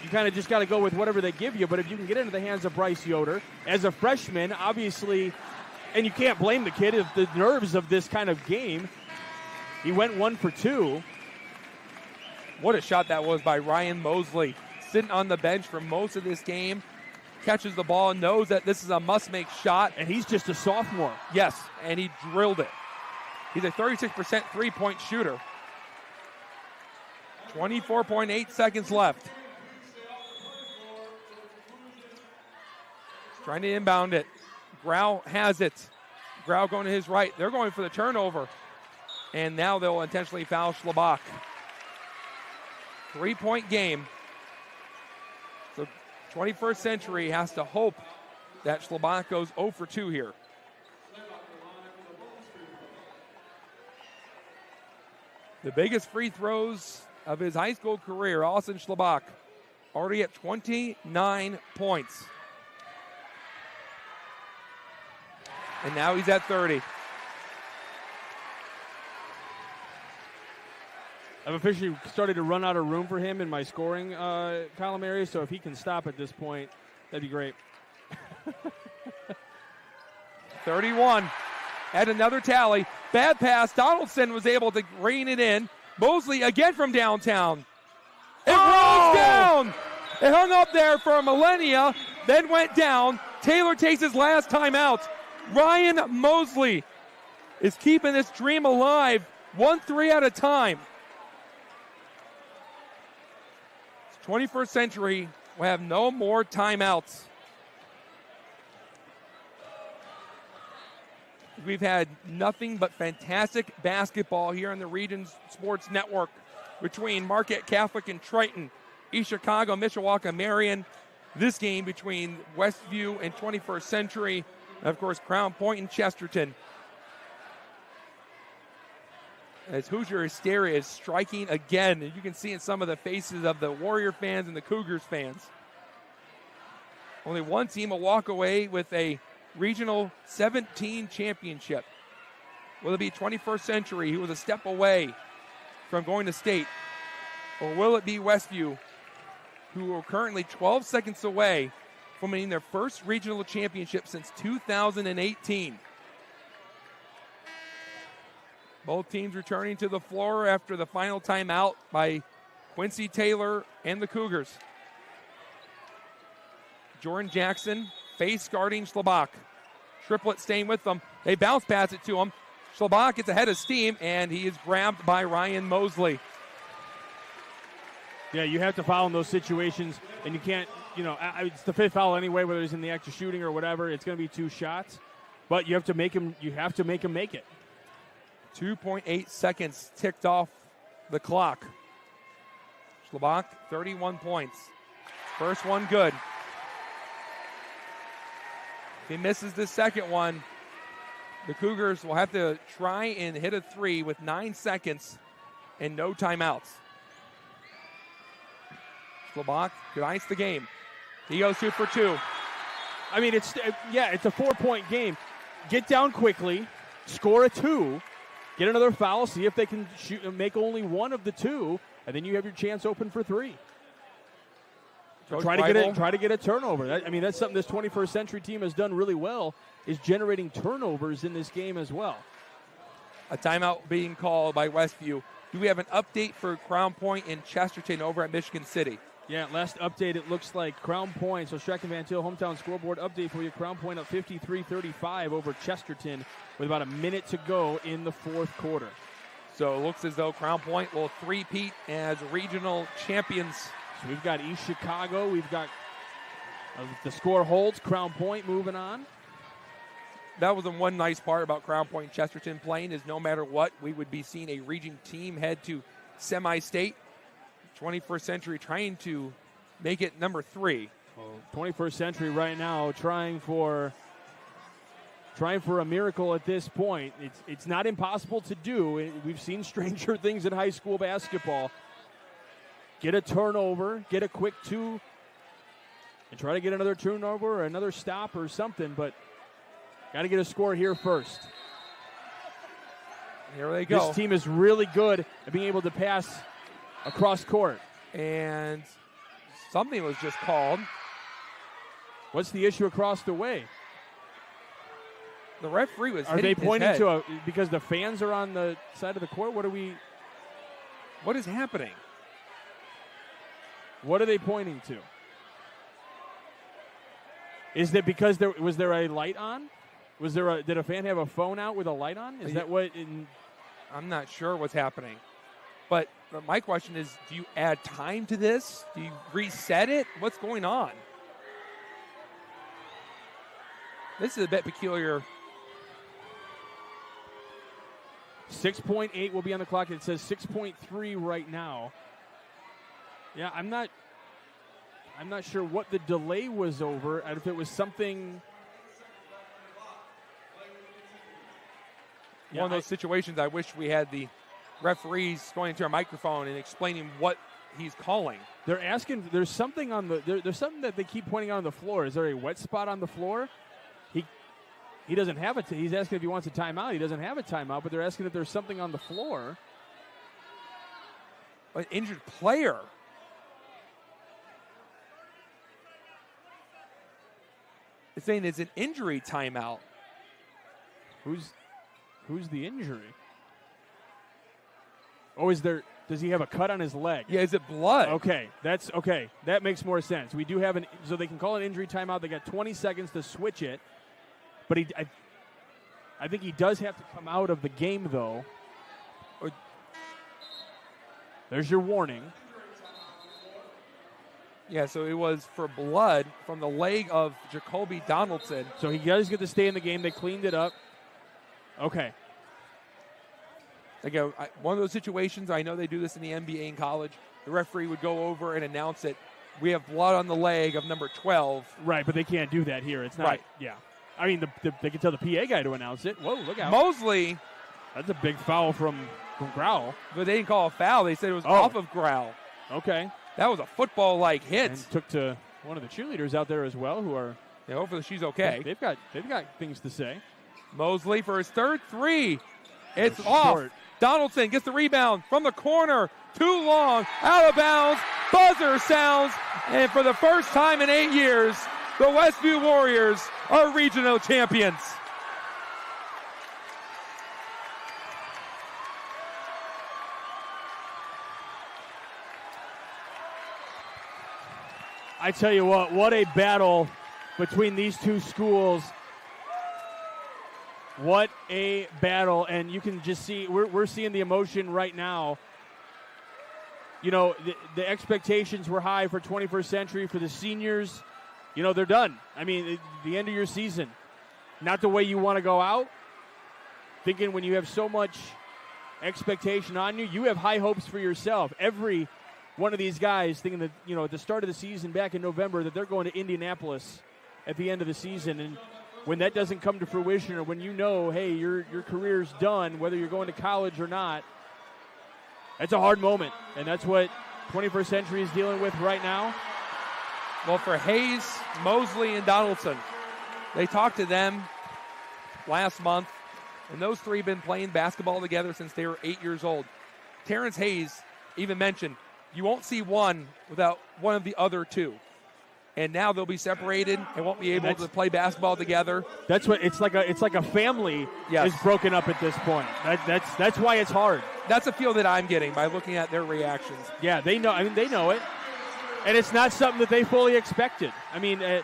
you kind of just got to go with whatever they give you. But if you can get into the hands of Bryce Yoder as a freshman, obviously, and you can't blame the kid if the nerves of this kind of game. He went 1 for 2. What a shot that was by Ryan Mosley. Sitting on the bench for most of this game. Catches the ball and knows that this is a must-make shot. And he's just a sophomore. Yes, and he drilled it. He's a 36% three-point shooter. 24.8 seconds left. Trying to inbound it. Grau has it. Grau going to his right. They're going for the turnover. And now they'll intentionally foul Schlabach. 3-point game. So 21st Century has to hope that Schlabach goes 0 for 2 here. The biggest free throws of his high school career, Austin Schlabach, already at 29 points. And now he's at 30. I've officially started to run out of room for him in my scoring column area, so if he can stop at this point, that'd be great. 31. Add another tally. Bad pass. Donaldson was able to rein it in. Mosley again from downtown. It rolls down. It hung up there for a millennia, then went down. Taylor takes his last time out. Ryan Mosley is keeping this dream alive, 1-3 at a time. 21st Century will have no more timeouts. We've had nothing but fantastic basketball here on the Regions Sports Network between Marquette Catholic and Triton, East Chicago, Mishawaka, Marion. This game between Westview and 21st Century, and of course Crown Point and Chesterton. As Hoosier hysteria is striking again, and you can see in some of the faces of the Warrior fans and the Cougars fans. Only one team will walk away with a Regional 17 championship. Will it be 21st Century, who was a step away from going to state? Or will it be Westview, who are currently 12 seconds away from winning their first regional championship since 2018? Both teams returning to the floor after the final timeout by Quincy Taylor and the Cougars. Jordan Jackson face guarding Schlabach. Triplett staying with them. They bounce pass it to him. Schlabach gets ahead of steam, and he is grabbed by Ryan Mosley. Yeah, you have to foul in those situations, and you can't, it's the 5th foul anyway, whether it's in the act of shooting or whatever. It's going to be 2 shots, but you have to make him make it. 2.8 seconds ticked off the clock. Schlabach, 31 points. First one good. If he misses the second one, the Cougars will have to try and hit a 3 with 9 seconds and no timeouts. Schlabach could ice the game. He goes 2 for 2. I mean, it's a 4-point game. Get down quickly, score a 2, get another foul, see if they can make only one of the 2, and then you have your chance open for 3. Try to get a turnover. That's something this 21st Century team has done really well, is generating turnovers in this game as well. A timeout being called by Westview. Do we have an update for Crown Point and Chesterton over at Michigan City? Yeah, last update, it looks like Crown Point, so Strachan Van Til hometown scoreboard update for you. Crown Point up 53-35 over Chesterton with about a minute to go in the fourth quarter. So it looks as though Crown Point will three-peat as regional champions. So we've got East Chicago. We've got, the score holds, Crown Point moving on. That was the one nice part about Crown Point and Chesterton playing is no matter what, we would be seeing a region team head to semi-state. 21st Century trying to make it number 3. Well, 21st Century right now trying for a miracle at this point. It's not impossible to do. We've seen stranger things in high school basketball. Get a turnover, get a quick 2, and try to get another turnover or another stop or something, but got to get a score here first. Here they go. This team is really good at being able to pass across court. And something was just called. What's the issue across the way? The referee was Are they pointing to because the fans are on the side of the court? What is happening? What are they pointing to? Is that because was there a light on? Did a fan have a phone out with a light on? Is that what? I'm not sure what's happening. But my question is, do you add time to this? Do you reset it? What's going on? This is a bit peculiar. 6.8 will be on the clock. It says 6.3 right now. Yeah, I'm not sure what the delay was over, and if it was something. One of those situations I wish we had the referees going into our microphone and explaining what he's calling. They're asking. There's something on the. There's something that they keep pointing out on the floor. Is there a wet spot on the floor? He doesn't have it. He's asking if he wants a timeout. He doesn't have a timeout, but they're asking if there's something on the floor. An injured player. It's saying it's an injury timeout. Who's the injury? Oh, does he have a cut on his leg? Yeah, is it blood? Okay, that makes more sense. We do have so they can call an injury timeout. They got 20 seconds to switch it, but I think he does have to come out of the game though. There's your warning. Yeah, so it was for blood from the leg of Jacoby Donaldson. So he does get to stay in the game. They cleaned it up. Okay. Again, one of those situations, I know they do this in the NBA in college, the referee would go over and announce it. We have blood on the leg of number 12. Right, but they can't do that here. It's not. Right. Yeah. I mean, they can tell the PA guy to announce it. Whoa, look out. Mosley. That's a big foul from Grau. But they didn't call a foul. They said it was off of Grau. Okay. That was a football-like hit. And took to one of the cheerleaders out there as well who are. Yeah, hopefully she's okay. They've got things to say. Mosley for his third 3. It's off. Short. Donaldson gets the rebound from the corner. Too long. Out of bounds. Buzzer sounds. And for the first time in 8 years, the Westview Warriors are regional champions. I tell you what a battle between these two schools. What a battle. And you can just see, we're seeing the emotion right now. You know, the expectations were high for 21st Century, for the seniors. You know, they're done. I mean, the end of your season. Not the way you want to go out. Thinking when you have so much expectation on you, you have high hopes for yourself. Every one of these guys thinking that, you know, at the start of the season back in November that they're going to Indianapolis at the end of the season. And when that doesn't come to fruition, or when you know, hey, your career's done, whether you're going to college or not, that's a hard moment. And that's what 21st Century is dealing with right now. Well, for Hayes, Mosley, and Donaldson, they talked to them last month, and those three have been playing basketball together since they were 8 years old. Terrence Hayes even mentioned, you won't see one without one of the other two. and now they'll be separated and won't be able to play basketball together. That's what it's like. It's like a family is broken up at this point. That's why it's hard. That's a feel that I'm getting by looking at their reactions. Yeah, they know. I mean, they know it, and it's not something that they fully expected. I mean, a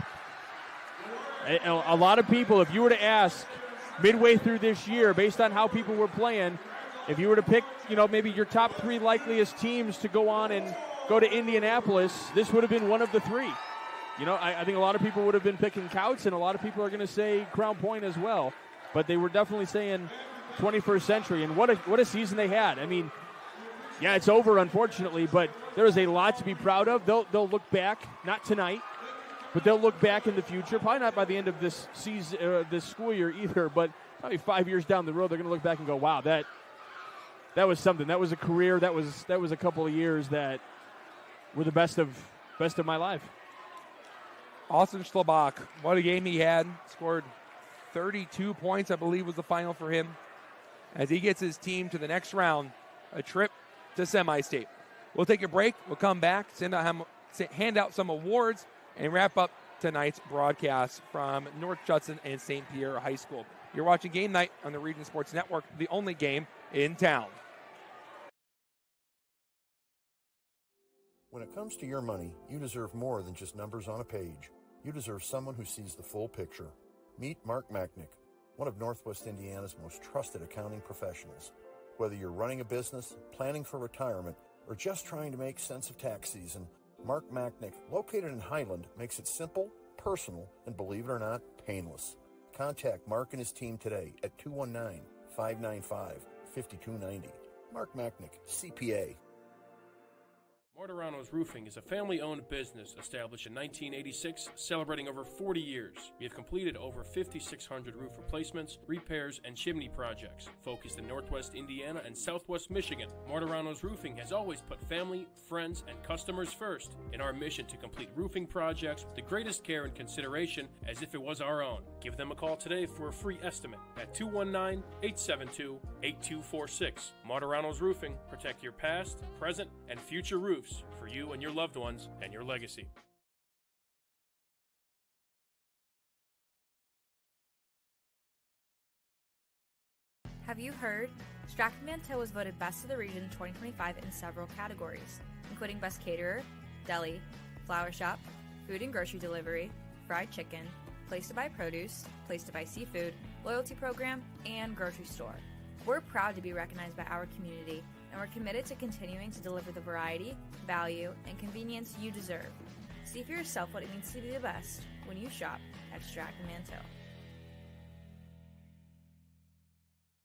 lot of people, if you were to ask midway through this year, based on how people were playing, if you were to pick, maybe your top 3 likeliest teams to go on and go to Indianapolis, this would have been one of the 3. I think a lot of people would have been picking Couts, and a lot of people are going to say Crown Point as well. But they were definitely saying 21st Century, and what a season they had. I mean, yeah, it's over, unfortunately, but there is a lot to be proud of. They'll look back, not tonight, but they'll look back in the future, probably not by the end of this season, this school year either, but probably 5 years down the road, they're going to look back and go, wow, that was something. That was a career. That was a couple of years that were the best of my life. Austin Schlabach, what a game he had. Scored 32 points, I believe, was the final for him. As he gets his team to the next round, a trip to semi-state. We'll take a break. We'll come back, hand out some awards, and wrap up tonight's broadcast from North Judson and St. Pierre High School. You're watching Game Night on the Region Sports Network, the only game in town. When it comes to your money, you deserve more than just numbers on a page. You deserve someone who sees the full picture. Meet Mark Machnick, one of Northwest Indiana's most trusted accounting professionals. Whether you're running a business, planning for retirement, or just trying to make sense of tax season, Mark Machnick, located in Highland, makes it simple, personal, and believe it or not, painless. Contact Mark and his team today at 219-595-5290. Mark Machnick, CPA. Mortaranos Roofing is a family-owned business established in 1986, celebrating over 40 years. We have completed over 5,600 roof replacements, repairs, and chimney projects, focused in Northwest Indiana and Southwest Michigan. Mortaranos Roofing has always put family, friends, and customers first in our mission to complete roofing projects with the greatest care and consideration as if it was our own. Give them a call today for a free estimate at 219-872-8246. Mortaranos Roofing, protect your past, present, and future roofs for you and your loved ones and your legacy. Have you heard? Stratton-Manteau was voted Best of the Region 2025 in several categories, including Best Caterer, Deli, Flower Shop, Food and Grocery Delivery, Fried Chicken, Place to Buy Produce, Place to Buy Seafood, Loyalty Program, and Grocery Store. We're proud to be recognized by our community, and we're committed to continuing to deliver the variety, value, and convenience you deserve. See for yourself what it means to be the best when you shop at Stratton-Manteau.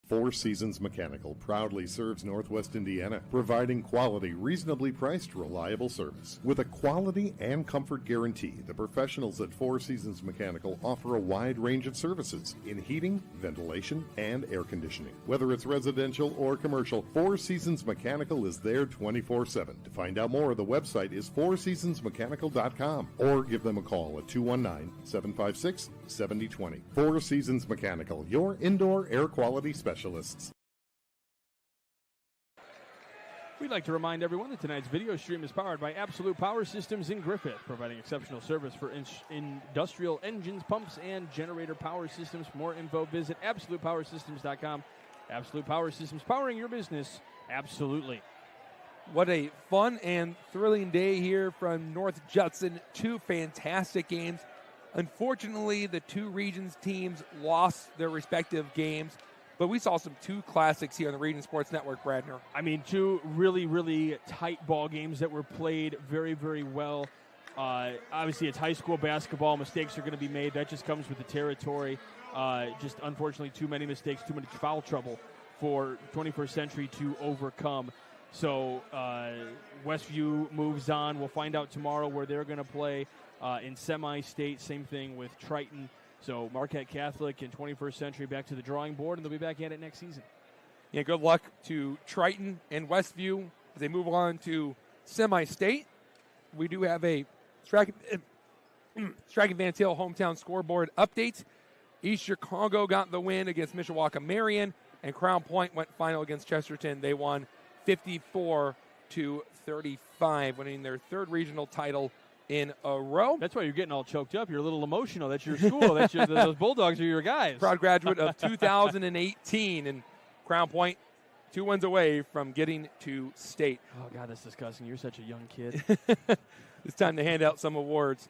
Four Seasons Mechanical proudly serves Northwest Indiana, providing quality, reasonably priced, reliable service. With a quality and comfort guarantee, the professionals at Four Seasons Mechanical offer a wide range of services in heating, ventilation, and air conditioning. Whether it's residential or commercial, Four Seasons Mechanical is there 24/7. To find out more, the website is fourseasonsmechanical.com or give them a call at 219-756-7020. Four Seasons Mechanical, your indoor air quality specialist. We'd like to remind everyone that tonight's video stream is powered by Absolute Power Systems in Griffith, providing exceptional service for industrial engines, pumps, and generator power systems. For more info, visit AbsolutePowerSystems.com. Absolute Power Systems, powering your business, absolutely. What a fun and thrilling day here from North Judson. Two fantastic games. Unfortunately, the two regions teams lost their respective games. But we saw two classics here on the Region Sports Network, Bradner. I mean, two really, really tight ball games that were played very, very well. Obviously, it's high school basketball. Mistakes are going to be made. That just comes with the territory. Just unfortunately, too many mistakes, too much foul trouble for 21st Century to overcome. So Westview moves on. We'll find out tomorrow where they're going to play in semi-state. Same thing with Triton. So Marquette Catholic and 21st Century back to the drawing board, and they'll be back at it next season. Yeah, good luck to Triton and Westview as they move on to semi-state. We do have a Stratton-Manteau hometown scoreboard update. East Chicago got the win against Mishawaka Marion, and Crown Point went final against Chesterton. They won 54-35, winning their third regional title in a row. That's why you're getting all choked up. You're a little emotional. That's your school. Those Bulldogs are your guys. Proud graduate of 2018, and Crown Point 2 wins away from getting to state. Oh, God, that's disgusting. You're such a young kid. It's time to hand out some awards.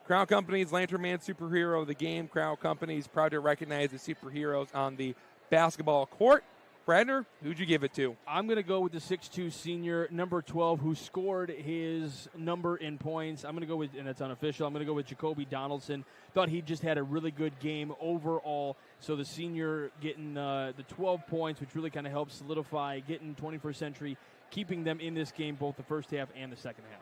Crown Company's Lantern Man Superhero of the Game. Crown Company's proud to recognize the superheroes on the basketball court. Bradner, who'd you give it to? I'm going to go with the 6'2 senior, number 12, who scored his number in points. I'm going to go with, and it's unofficial, I'm going to go with Jacoby Donaldson. Thought he just had a really good game overall. So the senior getting the 12 points, which really kind of helps solidify getting 21st Century, keeping them in this game both the first half and the second half.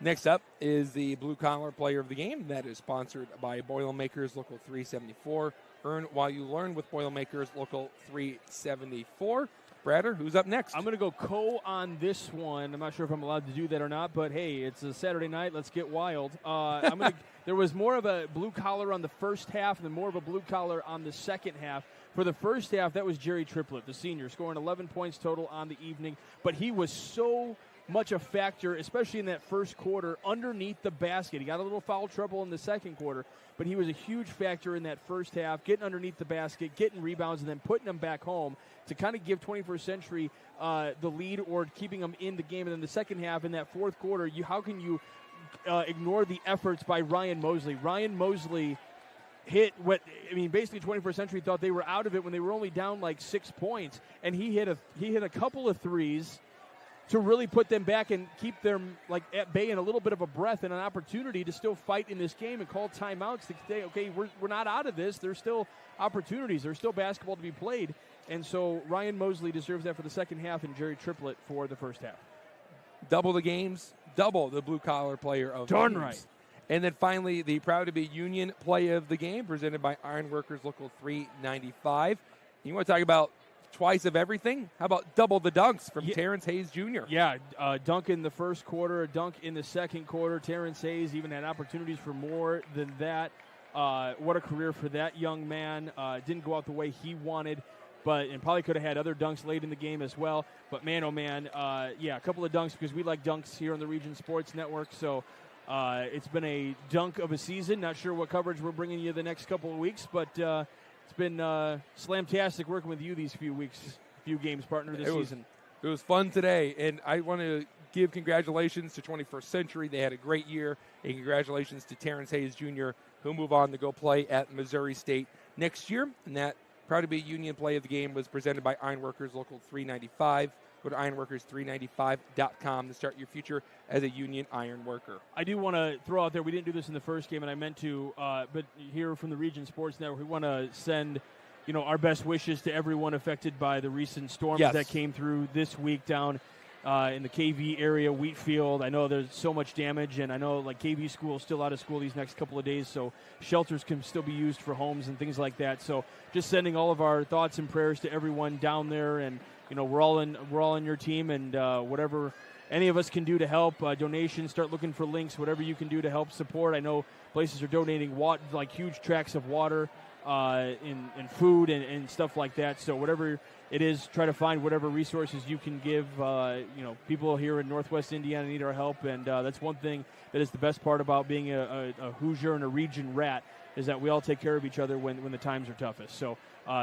Next up is the Blue Collar Player of the Game. That is sponsored by Boilermakers Local 374. Earn while you learn with Boilermakers Local 374. Bradder, who's up next? I'm going to go Co on this one. I'm not sure if I'm allowed to do that or not, but hey, it's a Saturday night. Let's get wild. There was more of a blue collar on the first half and then more of a blue collar on the second half. For the first half, that was Jerry Triplett, the senior, scoring 11 points total on the evening. But he was so much a factor, especially in that first quarter, underneath the basket. He got a little foul trouble in the second quarter, but he was a huge factor in that first half, getting underneath the basket, getting rebounds, and then putting them back home to kind of give 21st Century the lead or keeping them in the game. And then the second half, in that fourth quarter, how can you ignore the efforts by Ryan Mosley? Ryan Mosley hit basically 21st Century thought they were out of it when they were only down like 6 points, and he hit a couple of threes to really put them back and keep them like at bay and a little bit of a breath and an opportunity to still fight in this game and call timeouts to say, okay, we're not out of this. There's still opportunities. There's still basketball to be played. And so Ryan Mosley deserves that for the second half and Jerry Triplett for the first half. Double the games, double the Blue Collar Player of the Game. Darn right. And then finally, the proud to be Union Play of the Game presented by Ironworkers Local 395. You want to talk about twice of everything? How about double the dunks from Terrence Hayes Jr.? Yeah, dunk in the first quarter, a dunk in the second quarter. Terrence Hayes even had opportunities for more than that. What a career for that young man. Didn't go out the way he wanted, and probably could have had other dunks late in the game as well. But man, oh man, a couple of dunks because we like dunks here on the Region Sports Network. So it's been a dunk of a season. Not sure what coverage we're bringing you the next couple of weeks, but it's been slamtastic working with you these few games, partner, this season. It was fun today, and I want to give congratulations to 21st Century. They had a great year, and congratulations to Terrence Hayes Jr., who'll move on to go play at Missouri State next year. And that proud to be Union Play of the Game was presented by Ironworkers Local 395. Go to ironworkers395.com to start your future as a union iron worker. I do want to throw out there, we didn't do this in the first game, and I meant to, but here from the Region Sports Network, we want to send our best wishes to everyone affected by the recent storms that came through this week down in the KV area, Wheatfield. I know there's so much damage, and I know KV school is still out of school these next couple of days, so shelters can still be used for homes and things like that. So just sending all of our thoughts and prayers to everyone down there, and we're all in your team, and whatever any of us can do to help, donations, start looking for links, whatever you can do to help support. I know places are donating huge tracts of water in food and stuff like that. So whatever it is, try to find whatever resources you can give. People here in Northwest Indiana need our help, and that's one thing that is the best part about being a Hoosier and a region rat, is that we all take care of each other when the times are toughest. So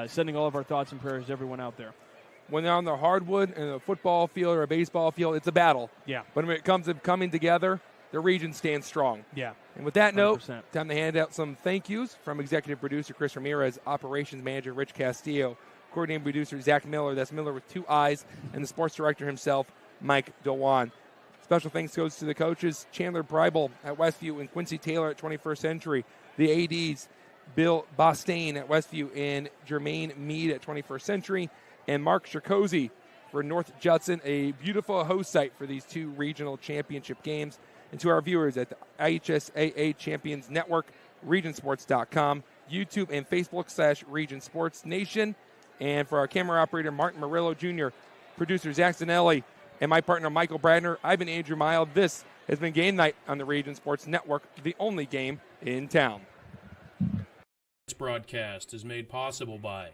sending all of our thoughts and prayers to everyone out there. When they're on the hardwood in a football field or a baseball field, it's a battle. Yeah. But when it comes to coming together, the region stands strong. Yeah. And with that note, 100%. time to hand out some thank yous from executive producer Chris Ramirez, operations manager Rich Castillo, coordinating producer Zach Miller, that's Miller with 2 I's, and the sports director himself, Mike Dewan. Special thanks goes to the coaches, Chandler Preibel at Westview and Quincy Taylor at 21st Century, the ADs, Bill Bostain at Westview and Jermaine Mead at 21st Century, and Mark Shirkozy for North Judson, a beautiful host site for these 2 regional championship games. And to our viewers at the IHSAA Champions Network, regionsports.com, YouTube and Facebook /Region Sports Nation. And for our camera operator, Martin Murillo Jr., producer Zach Zanelli, and my partner, Michael Bradner, I've been Andrew Mild. This has been Game Night on the Region Sports Network, the only game in town. This broadcast is made possible by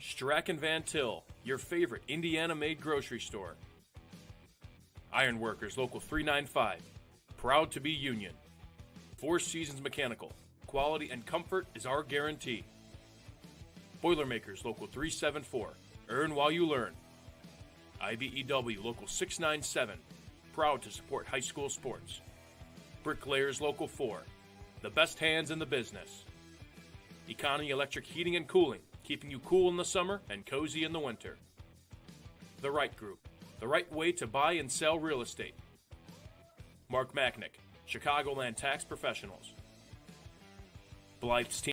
Strack & Van Til, your favorite Indiana-made grocery store. Ironworkers Local 395, proud to be union. Four Seasons Mechanical, quality and comfort is our guarantee. Boilermakers Local 374, earn while you learn. IBEW Local 697, proud to support high school sports. Bricklayers Local 4, the best hands in the business. Economy Electric Heating and Cooling, keeping you cool in the summer and cozy in the winter. The Right Group, the right way to buy and sell real estate. Mark Machnick, Chicagoland Tax Professionals. Blythe's team.